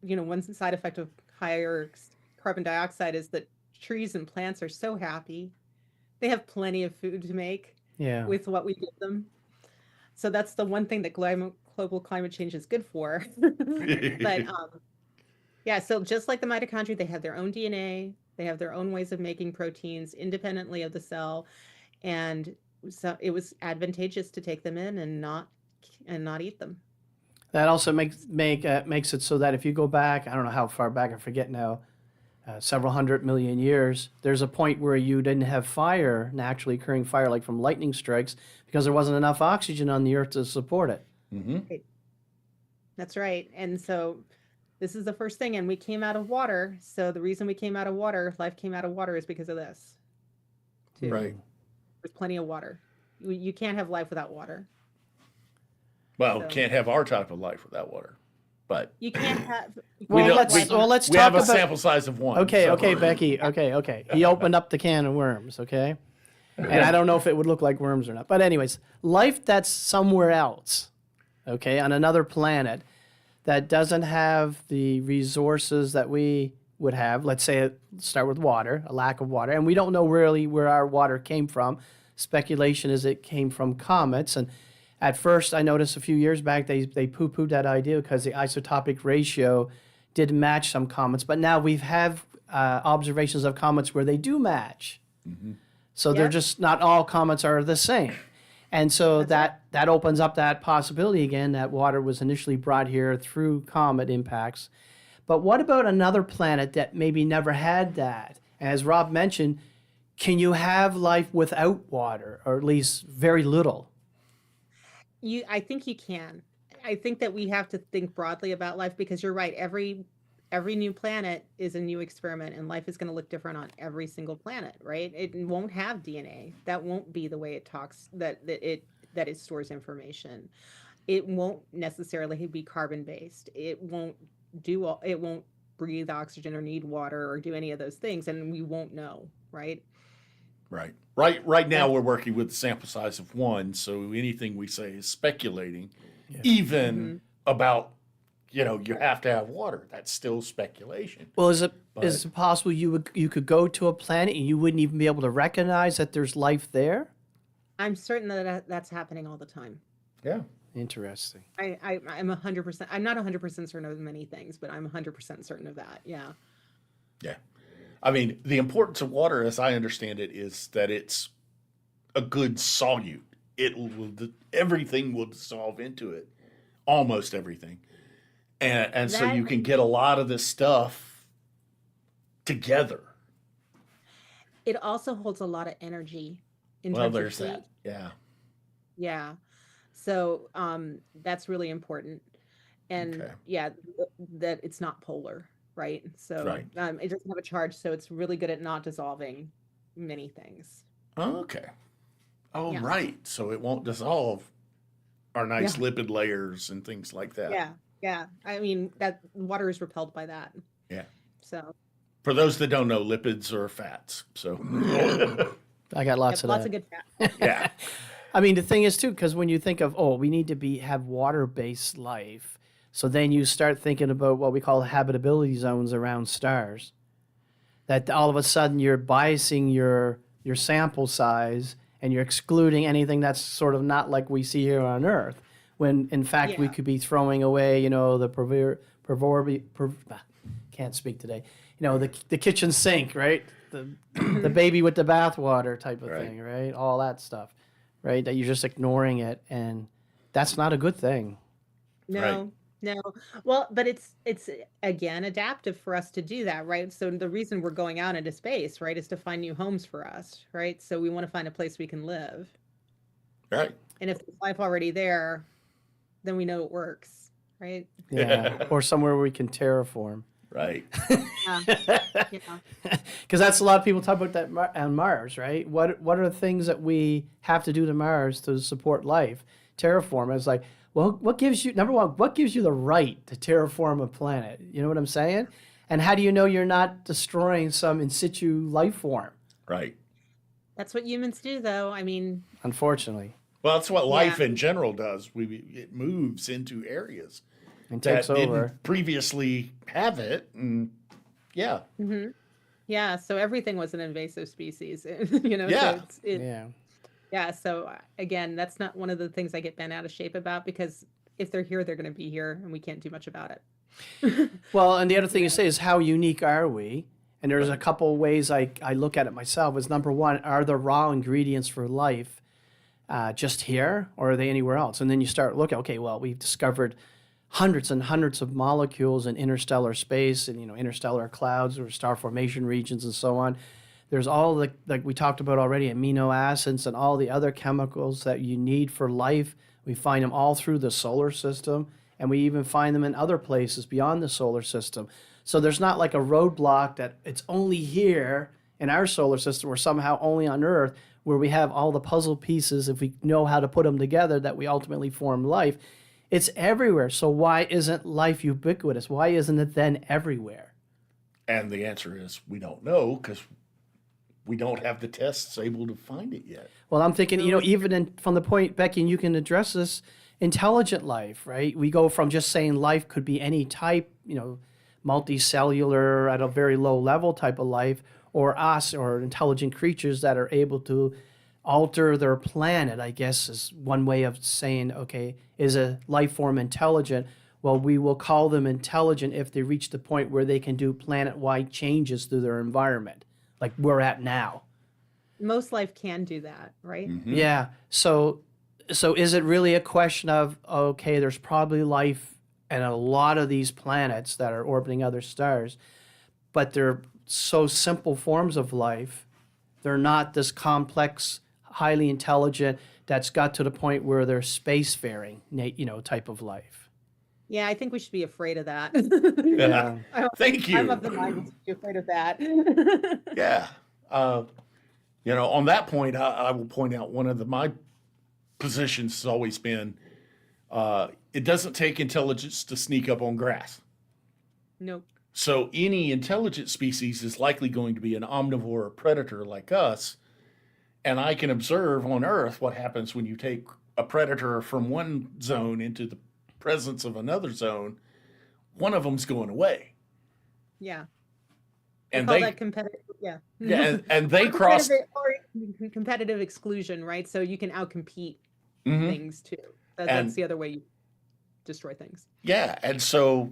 one side effect of higher carbon dioxide is that trees and plants are so happy. They have plenty of food to make with what we give them. So that's the one thing that global climate change is good for. But so just like the mitochondria, they have their own DNA, they have their own ways of making proteins independently of the cell. And so it was advantageous to take them in and not eat them. That also makes it so that if you go back, I don't know how far back, I forget now, several 100 million years, there's a point where you didn't have fire, naturally occurring fire, like from lightning strikes, because there wasn't enough oxygen on the earth to support it. Mm-hmm. That's right. And so this is the first thing, and we came out of water. So the reason we came out of water, life came out of water, is because of this. too. Right. There's plenty of water. You can't have life without water. Well, So- can't have our type of life without water. But You can't have. Well, don't- let's we- let's we talk have a about. sample size of one. Okay, so- okay, Becky. Okay. He opened up the can of worms. Okay, and I don't know if it would look like worms or not. But anyways, life that's somewhere else, okay, on another planet, that doesn't have the resources that we would have. Let's say start with water, a lack of water, and we don't know really where our water came from. Speculation is it came from comets. And at first, I noticed a few years back they poo-pooed that idea because the isotopic ratio didn't match some comets. But now we've have observations of comets where they do match. So they're Yep. just not all comets are the same. And so that opens up that possibility again that water was initially brought here through comet impacts. But what about another planet that maybe never had that? As Rob mentioned, can you have life without water, or at least very little? I think you can. I think that we have to think broadly about life because you're right. Every new planet is a new experiment, and life is going to look different on every single planet, right? It won't have DNA. That won't be the way it talks. That it stores information. It won't necessarily be carbon based. It won't breathe oxygen or need water or do any of those things, and we won't know, right? Right now, we're working with a sample size of one, so anything we say is speculating. Yeah. Even about, you have to have water. That's still speculation. Well, is it possible you could go to a planet and you wouldn't even be able to recognize that there's life there? I'm certain that that's happening all the time. Yeah. Interesting. I'm 100%. I'm not 100% certain of many things, but I'm 100% certain of that. Yeah. Yeah. I mean, the importance of water, as I understand it, is that it's a good solute. Everything will dissolve into it, almost everything, and so you can get a lot of this stuff together. It also holds a lot of energy in Well, terms there's of heat. that. Yeah. Yeah. So that's really important. And Okay. yeah, that it's not polar, right? So Right. It doesn't have a charge, so it's really good at not dissolving many things. Okay. Oh, Yeah. right. So it won't dissolve our nice lipid layers and things like that. Yeah. Yeah. I mean, that water is repelled by that. Yeah. So For those that don't know, lipids are fats. So I got lots of lots that. of good fat. yeah. I mean, the thing is too, because when you think of, we need to have water-based life, so then you start thinking about what we call habitability zones around stars. That all of a sudden you're biasing your sample size and you're excluding anything that's sort of not like we see here on Earth. When in fact we Yeah. could be throwing away, the can't speak today. The kitchen sink, right? The baby with the bathwater type of Right. thing, right? All that stuff, right? That you're just ignoring it, and that's not a good thing. No, no. Well, but it's again adaptive for us to do that, right? So the reason we're going out into space, right, is to find new homes for us, right? So we want to find a place we can live. Right. And if there's life already there, then we know it works, right? Yeah, or somewhere we can terraform. Right. Yeah. Yeah. Because that's a lot of people talk about that on Mars, right? What are the things that we have to do to Mars to support life? Terraform is like, well, what gives you, number one, what gives you the right to terraform a planet? You know what I'm saying? And how do you know you're not destroying some in situ life form? Right. That's what humans do, though. I mean, Unfortunately, Well, that's what life Yeah. in general does. It moves into areas and that takes over. didn't previously have it. And yeah. yeah. So everything was an invasive species, Yeah. So it's Yeah. yeah. So again, that's not one of the things I get bent out of shape about because if they're here, they're going to be here, and we can't do much about it. Well, and the other thing you say is how unique are we? And there's a couple ways I look at it myself. Is number one, are the raw ingredients for life just here, or are they anywhere else? And then you start looking. Okay, well, we've discovered hundreds and hundreds of molecules in interstellar space and interstellar clouds or star formation regions and so on. There's all the, like we talked about already, amino acids and all the other chemicals that you need for life. We find them all through the solar system, and we even find them in other places beyond the solar system. So there's not like a roadblock that it's only here in our solar system, or somehow only on Earth, where we have all the puzzle pieces, if we know how to put them together, that we ultimately form life. It's everywhere. So why isn't life ubiquitous? Why isn't it then everywhere? And the answer is we don't know, because we don't have the tests able to find it yet. Well, I'm thinking, even from the point, Becky, and you can address this, intelligent life, right? We go from just saying life could be any type, multicellular at a very low level type of life, or us, or intelligent creatures that are able to alter their planet, I guess is one way of saying, okay, is a life form intelligent? Well, we will call them intelligent if they reach the point where they can do planet-wide changes through their environment, like we're at now. Most life can do that, right? Mm-hmm. Yeah. So is it really a question of, okay, there's probably life and a lot of these planets that are orbiting other stars, but they're so simple forms of life. They're not this complex, highly intelligent that's got to the point where they're spacefaring, type of life. Yeah, I think we should be afraid of that. Yeah. Thank you. I'm of the mind we should be afraid of that. Yeah. On that point, I will point out one of my positions has always been, it doesn't take intelligence to sneak up on grass. Nope. So any intelligent species is likely going to be an omnivore or predator like us. And I can observe on Earth what happens when you take a predator from one zone into the presence of another zone. One of them's going away. Yeah. And call that competitive. Yeah. Yeah, and they cross competitive exclusion, right? So you can outcompete Mhm. things too. That's the other way you destroy things. Yeah, and so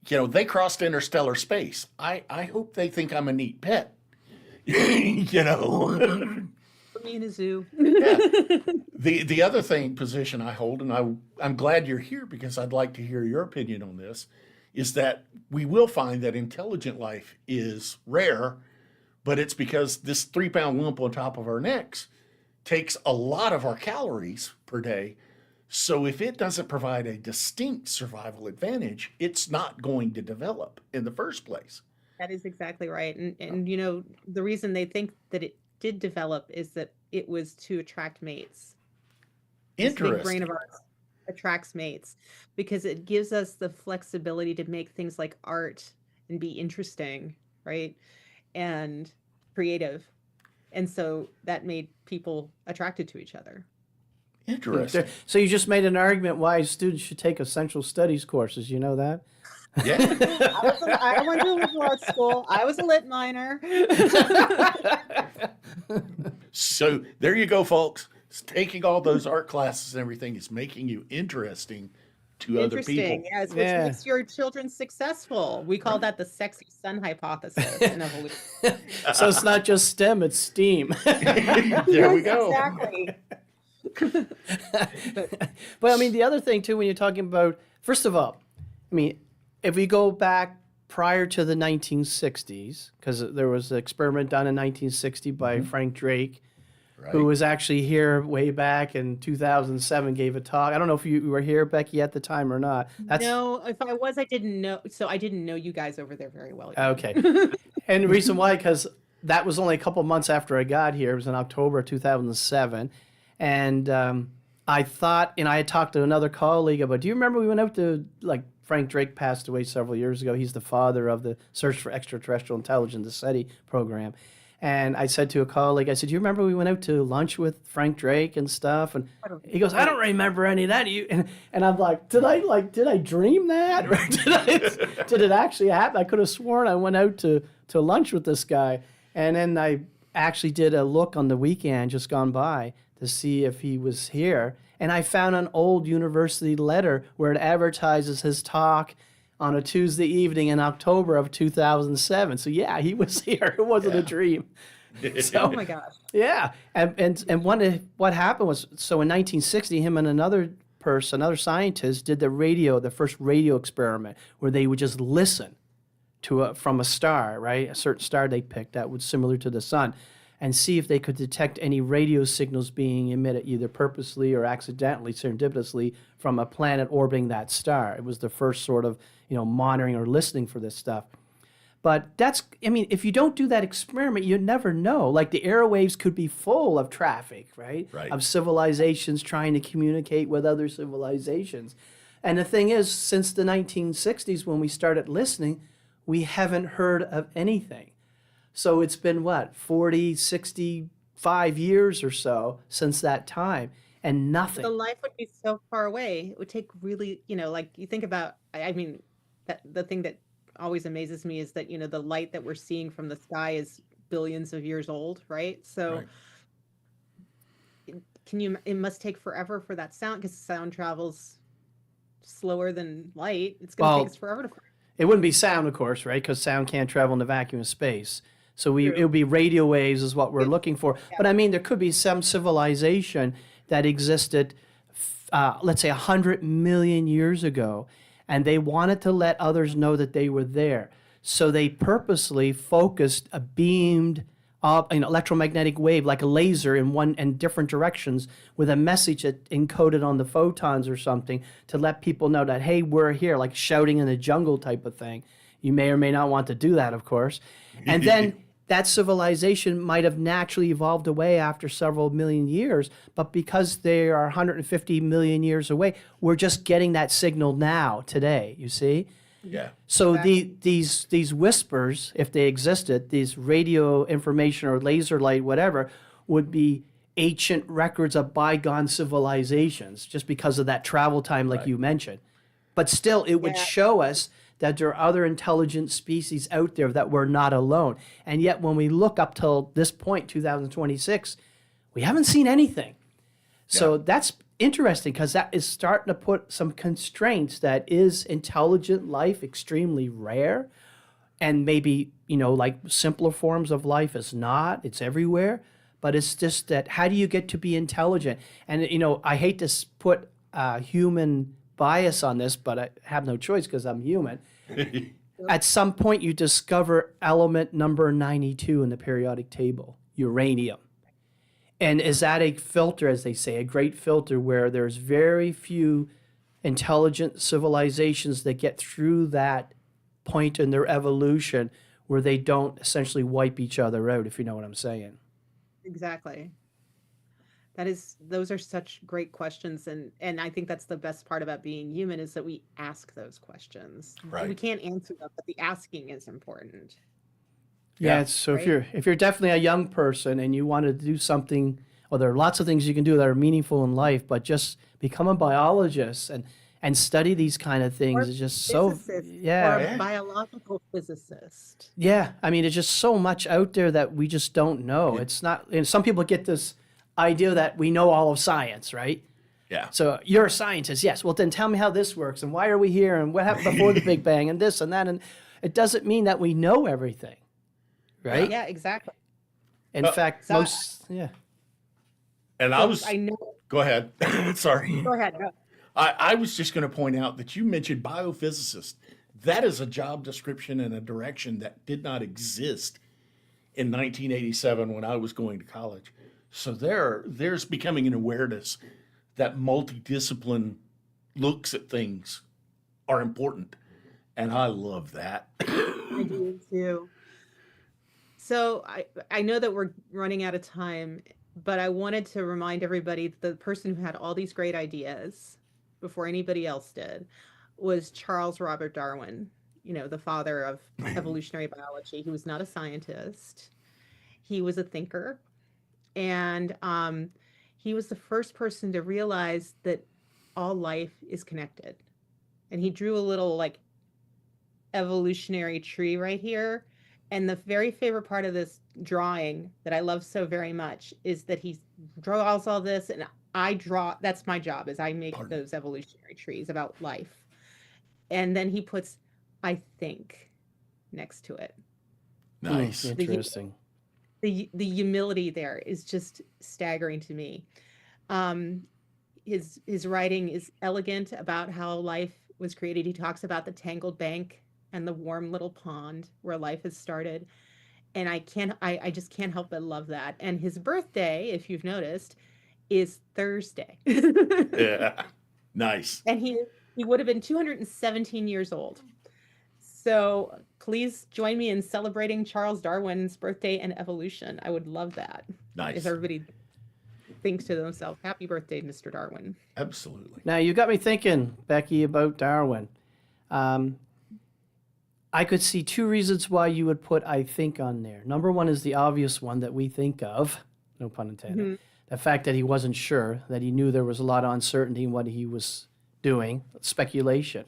they crossed interstellar space. I hope they think I'm a neat pet. Put me in a zoo. Yeah. The other position I hold, and I'm glad you're here because I'd like to hear your opinion on this, is that we will find that intelligent life is rare, but it's because this 3-pound lump on top of our necks takes a lot of our calories per day. So if it doesn't provide a distinct survival advantage, it's not going to develop in the first place. That is exactly right. And the reason they think that it did develop is that it was to attract mates. This big brain Interesting. of ours attracts mates because it gives us the flexibility to make things like art and be interesting, right? And creative. And so that made people attracted to each other. Interesting. So you just made an argument why students should take essential studies courses. You know that? Yeah. I went to a liberal arts school. I was a lit minor. So there you go, folks. Taking all those art classes and everything is making you interesting to other people. Yes, which makes your children successful. We call that the sexy sun hypothesis in evolution. So it's not just STEM, it's STEAM. There we go. Exactly. But I mean, the other thing too, when you're talking about, first of all, I mean, if we go back prior to the 1960s, because there was an experiment done in 1960 by Frank Drake, who was actually here way back in 2007, gave a talk. I don't know if you were here, Becky, at the time or not. No, if I was, I didn't know. So I didn't know you guys over there very well. Okay. And the reason why, because that was only a couple months after I got here. It was in October of 2007. And I thought, and I had talked to another colleague about, do you remember we went out to, like, Frank Drake passed away several years ago. He's the father of the Search for Extraterrestrial Intelligence, the SETI program. And I said to a colleague, I said, do you remember we went out to lunch with Frank Drake and stuff? And he goes, I don't remember any of that. And I'm like, did I dream that? Or did it actually happen? I could have sworn I went out to lunch with this guy. And then I actually did a look on the weekend just gone by to see if he was here. And I found an old university letter where it advertises his talk on a Tuesday evening in October of 2007. So yeah, he was here. It wasn't a dream. So, Oh my gosh. yeah, and what happened was, so in 1960, him and another scientist did the first radio experiment where they would just listen to from a star, right? A certain star they picked that was similar to the sun, and see if they could detect any radio signals being emitted either purposely or accidentally, serendipitously, from a planet orbiting that star. It was the first sort of, monitoring or listening for this stuff. But that's, I mean, if you don't do that experiment, you never know. Like the airwaves could be full of traffic, right? Right. Of civilizations trying to communicate with other civilizations. And the thing is, since the 1960s, when we started listening, we haven't heard of anything. So it's been what, 40, 65 years or so since that time, and nothing. The life would be so far away. It would take really, like you think about, I mean, that the thing that always amazes me is that, the light that we're seeing from the sky is billions of years old, right? So it must take forever for that sound, because sound travels slower than light. It's going to take us forever to find. It wouldn't be sound, of course, right? Because sound can't travel in the vacuum of space. So it would be radio waves is what we're looking for. Yeah. But I mean, there could be some civilization that existed, let's say 100 million years ago, and they wanted to let others know that they were there. So they purposely focused a beamed an electromagnetic wave, like a laser in different directions, with a message that encoded on the photons or something, to let people know that, hey, we're here, like shouting in the jungle type of thing. You may or may not want to do that, of course. And then that civilization might have naturally evolved away after several million years, but because they are 150 million years away, we're just getting that signal now, today, you see? Yeah. So these whispers, if they existed, these radio information or laser light, whatever, would be ancient records of bygone civilizations, just because of that travel time, like you mentioned. But still, it would show us that there are other intelligent species out there, that we're not alone. And yet, when we look up till this point, 2026, we haven't seen anything. So that's interesting, because that is starting to put some constraints that is intelligent life extremely rare, and maybe, like simpler forms of life is not. It's everywhere. But it's just that, how do you get to be intelligent? And, I hate to put human bias on this, but I have no choice because I'm human. At some point, you discover element number 92 in the periodic table, uranium. And is that a filter, as they say, a great filter, where there's very few intelligent civilizations that get through that point in their evolution where they don't essentially wipe each other out, if you know what I'm saying? Exactly. Those are such great questions, and I think that's the best part about being human, is that we ask those questions. Right. We can't answer them, but the asking is important. Yeah, so right? if you're definitely a young person and you want to do something, well, there are lots of things you can do that are meaningful in life, but just become a biologist and study these kind of things is just so, or a biological physicist. Yeah, I mean, it's just so much out there that we just don't know. It's not, and some people get this idea that we know all of science, right? Yeah. So you're a scientist, yes. Well, then tell me how this works, and why are we here, and what happened before the Big Bang, and this and that, and it doesn't mean that we know everything. Right? Yeah, exactly. In fact, so And I know. Go ahead. Sorry. Go ahead. Go. I was just going to point out that you mentioned biophysicist. That is a job description and a direction that did not exist in 1987 when I was going to college. So there's becoming an awareness that multidiscipline looks at things are important. And I love that. I do too. So I know that we're running out of time, but I wanted to remind everybody, the person who had all these great ideas before anybody else did was Charles Robert Darwin, the father of evolutionary biology. He was not a scientist. He was a thinker. And he was the first person to realize that all life is connected. And he drew a little evolutionary tree right here. And the very favorite part of this drawing that I love so very much is that he draws all this, and I draw. That's my job, is I make those evolutionary trees about life. And then he puts, I think, next to it. Nice. Interesting. The humility there is just staggering to me. His writing is elegant about how life was created. He talks about the tangled bank and the warm little pond where life has started. And I just can't help but love that. And his birthday, if you've noticed, is Thursday. Yeah. Nice. And he would have been 217 years old. So please join me in celebrating Charles Darwin's birthday and evolution. I would love that. Nice. If everybody thinks to themselves, happy birthday, Mr. Darwin. Absolutely. Now, you got me thinking, Becky, about Darwin. I could see two reasons why you would put I think on there. Number one is the obvious one that we think of, no pun intended. Mm-hmm. The fact that he wasn't sure, that he knew there was a lot of uncertainty in what he was doing, speculation.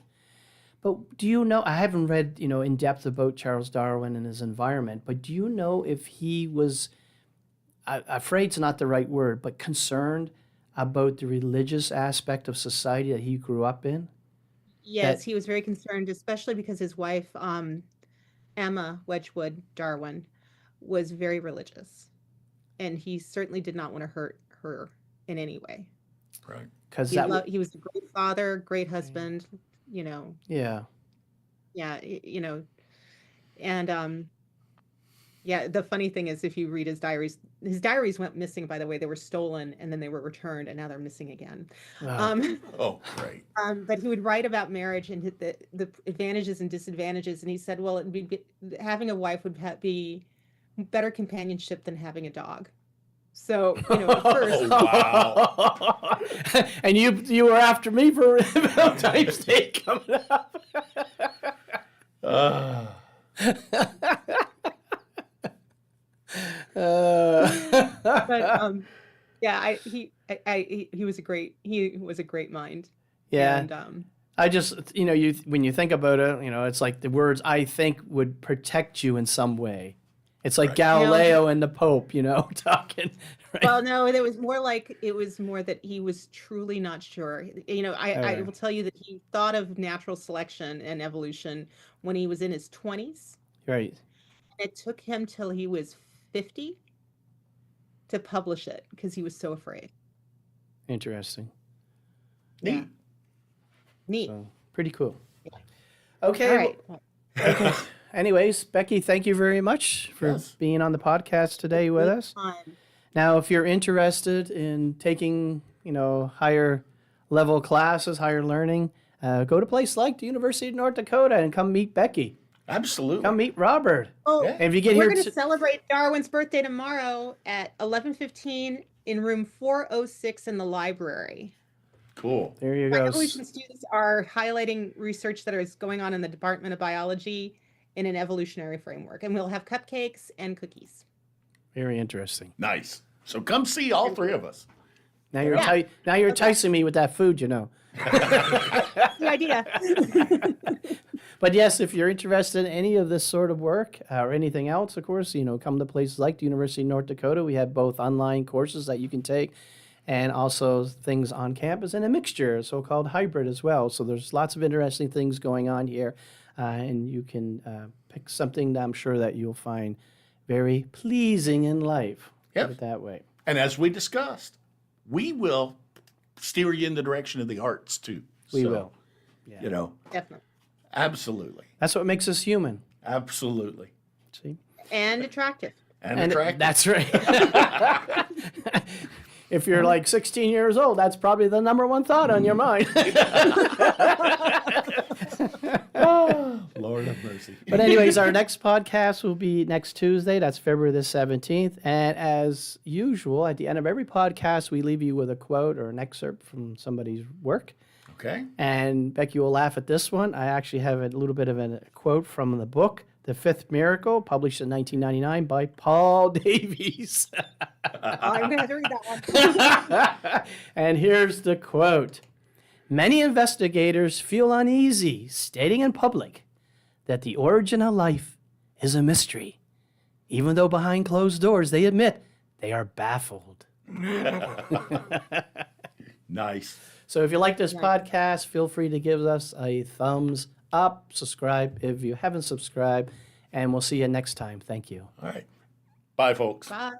But do you know, I haven't read, in depth about Charles Darwin and his environment, but do you know if he was, afraid's not the right word, but concerned about the religious aspect of society that he grew up in? Yes, he was very concerned, especially because his wife, Emma Wedgwood Darwin, was very religious. And he certainly did not want to hurt her in any way. Right. Because He was a great father, great husband, Yeah. Yeah, and yeah, the funny thing is if you read his diaries went missing, by the way. They were stolen and then they were returned and now they're missing again. Oh, great. But he would write about marriage and the advantages and disadvantages, and he said, well, having a wife would be better companionship than having a dog. So, at first. Oh, wow. And you were after me for Valentine's Day coming up. But yeah, he was a great mind. Yeah. And I just, when you think about it, it's like the words I think would protect you in some way. It's like Galileo and the Pope, talking. Right? Well, no, it was more that he was truly not sure. I will tell you that he thought of natural selection and evolution when he was in his 20s. Right. And it took him till he was 50 to publish it because he was so afraid. Interesting. Yeah. Neat. So, pretty cool. Okay. All right. Okay. Anyways, Becky, thank you very much for being on the podcast today with us. Now, if you're interested in taking, higher level classes, higher learning, go to a place like the University of North Dakota and come meet Becky. Absolutely. Come meet Robert. Oh, and if you get we're here, going to celebrate Darwin's birthday tomorrow at 11:15 in room 406 in the library. Cool. There you go. Evolution students are highlighting research that is going on in the Department of Biology in an evolutionary framework, and we'll have cupcakes and cookies. Very interesting. Nice. So come see all three of us. Now you're enticing me with that food, That's the idea. But yes, if you're interested in any of this sort of work or anything else, of course, come to places like the University of North Dakota. We have both online courses that you can take and also things on campus and a mixture, so-called hybrid as well. So there's lots of interesting things going on here. And you can pick something that I'm sure that you'll find very pleasing in life. Yep. Put it that way. And as we discussed, we will steer you in the direction of the arts too. We will. Yeah. Definitely. Absolutely. That's what makes us human. Absolutely. See? And attractive. And attractive. That's right. If you're like 16 years old, that's probably the number one thought on your mind. Oh, Lord have mercy. But anyways, our next podcast will be next Tuesday. That's February the 17th. And as usual, at the end of every podcast, we leave you with a quote or an excerpt from somebody's work. Okay. And Becky will laugh at this one. I actually have a little bit of a quote from the book, The Fifth Miracle, published in 1999 by Paul Davies. I'm going to have to read that one. And here's the quote. Many investigators feel uneasy stating in public that the origin of life is a mystery, even though behind closed doors they admit they are baffled. Nice. So if you like this podcast, feel free to give us a thumbs up, subscribe if you haven't subscribed, and we'll see you next time. Thank you. All right. Bye, folks. Bye.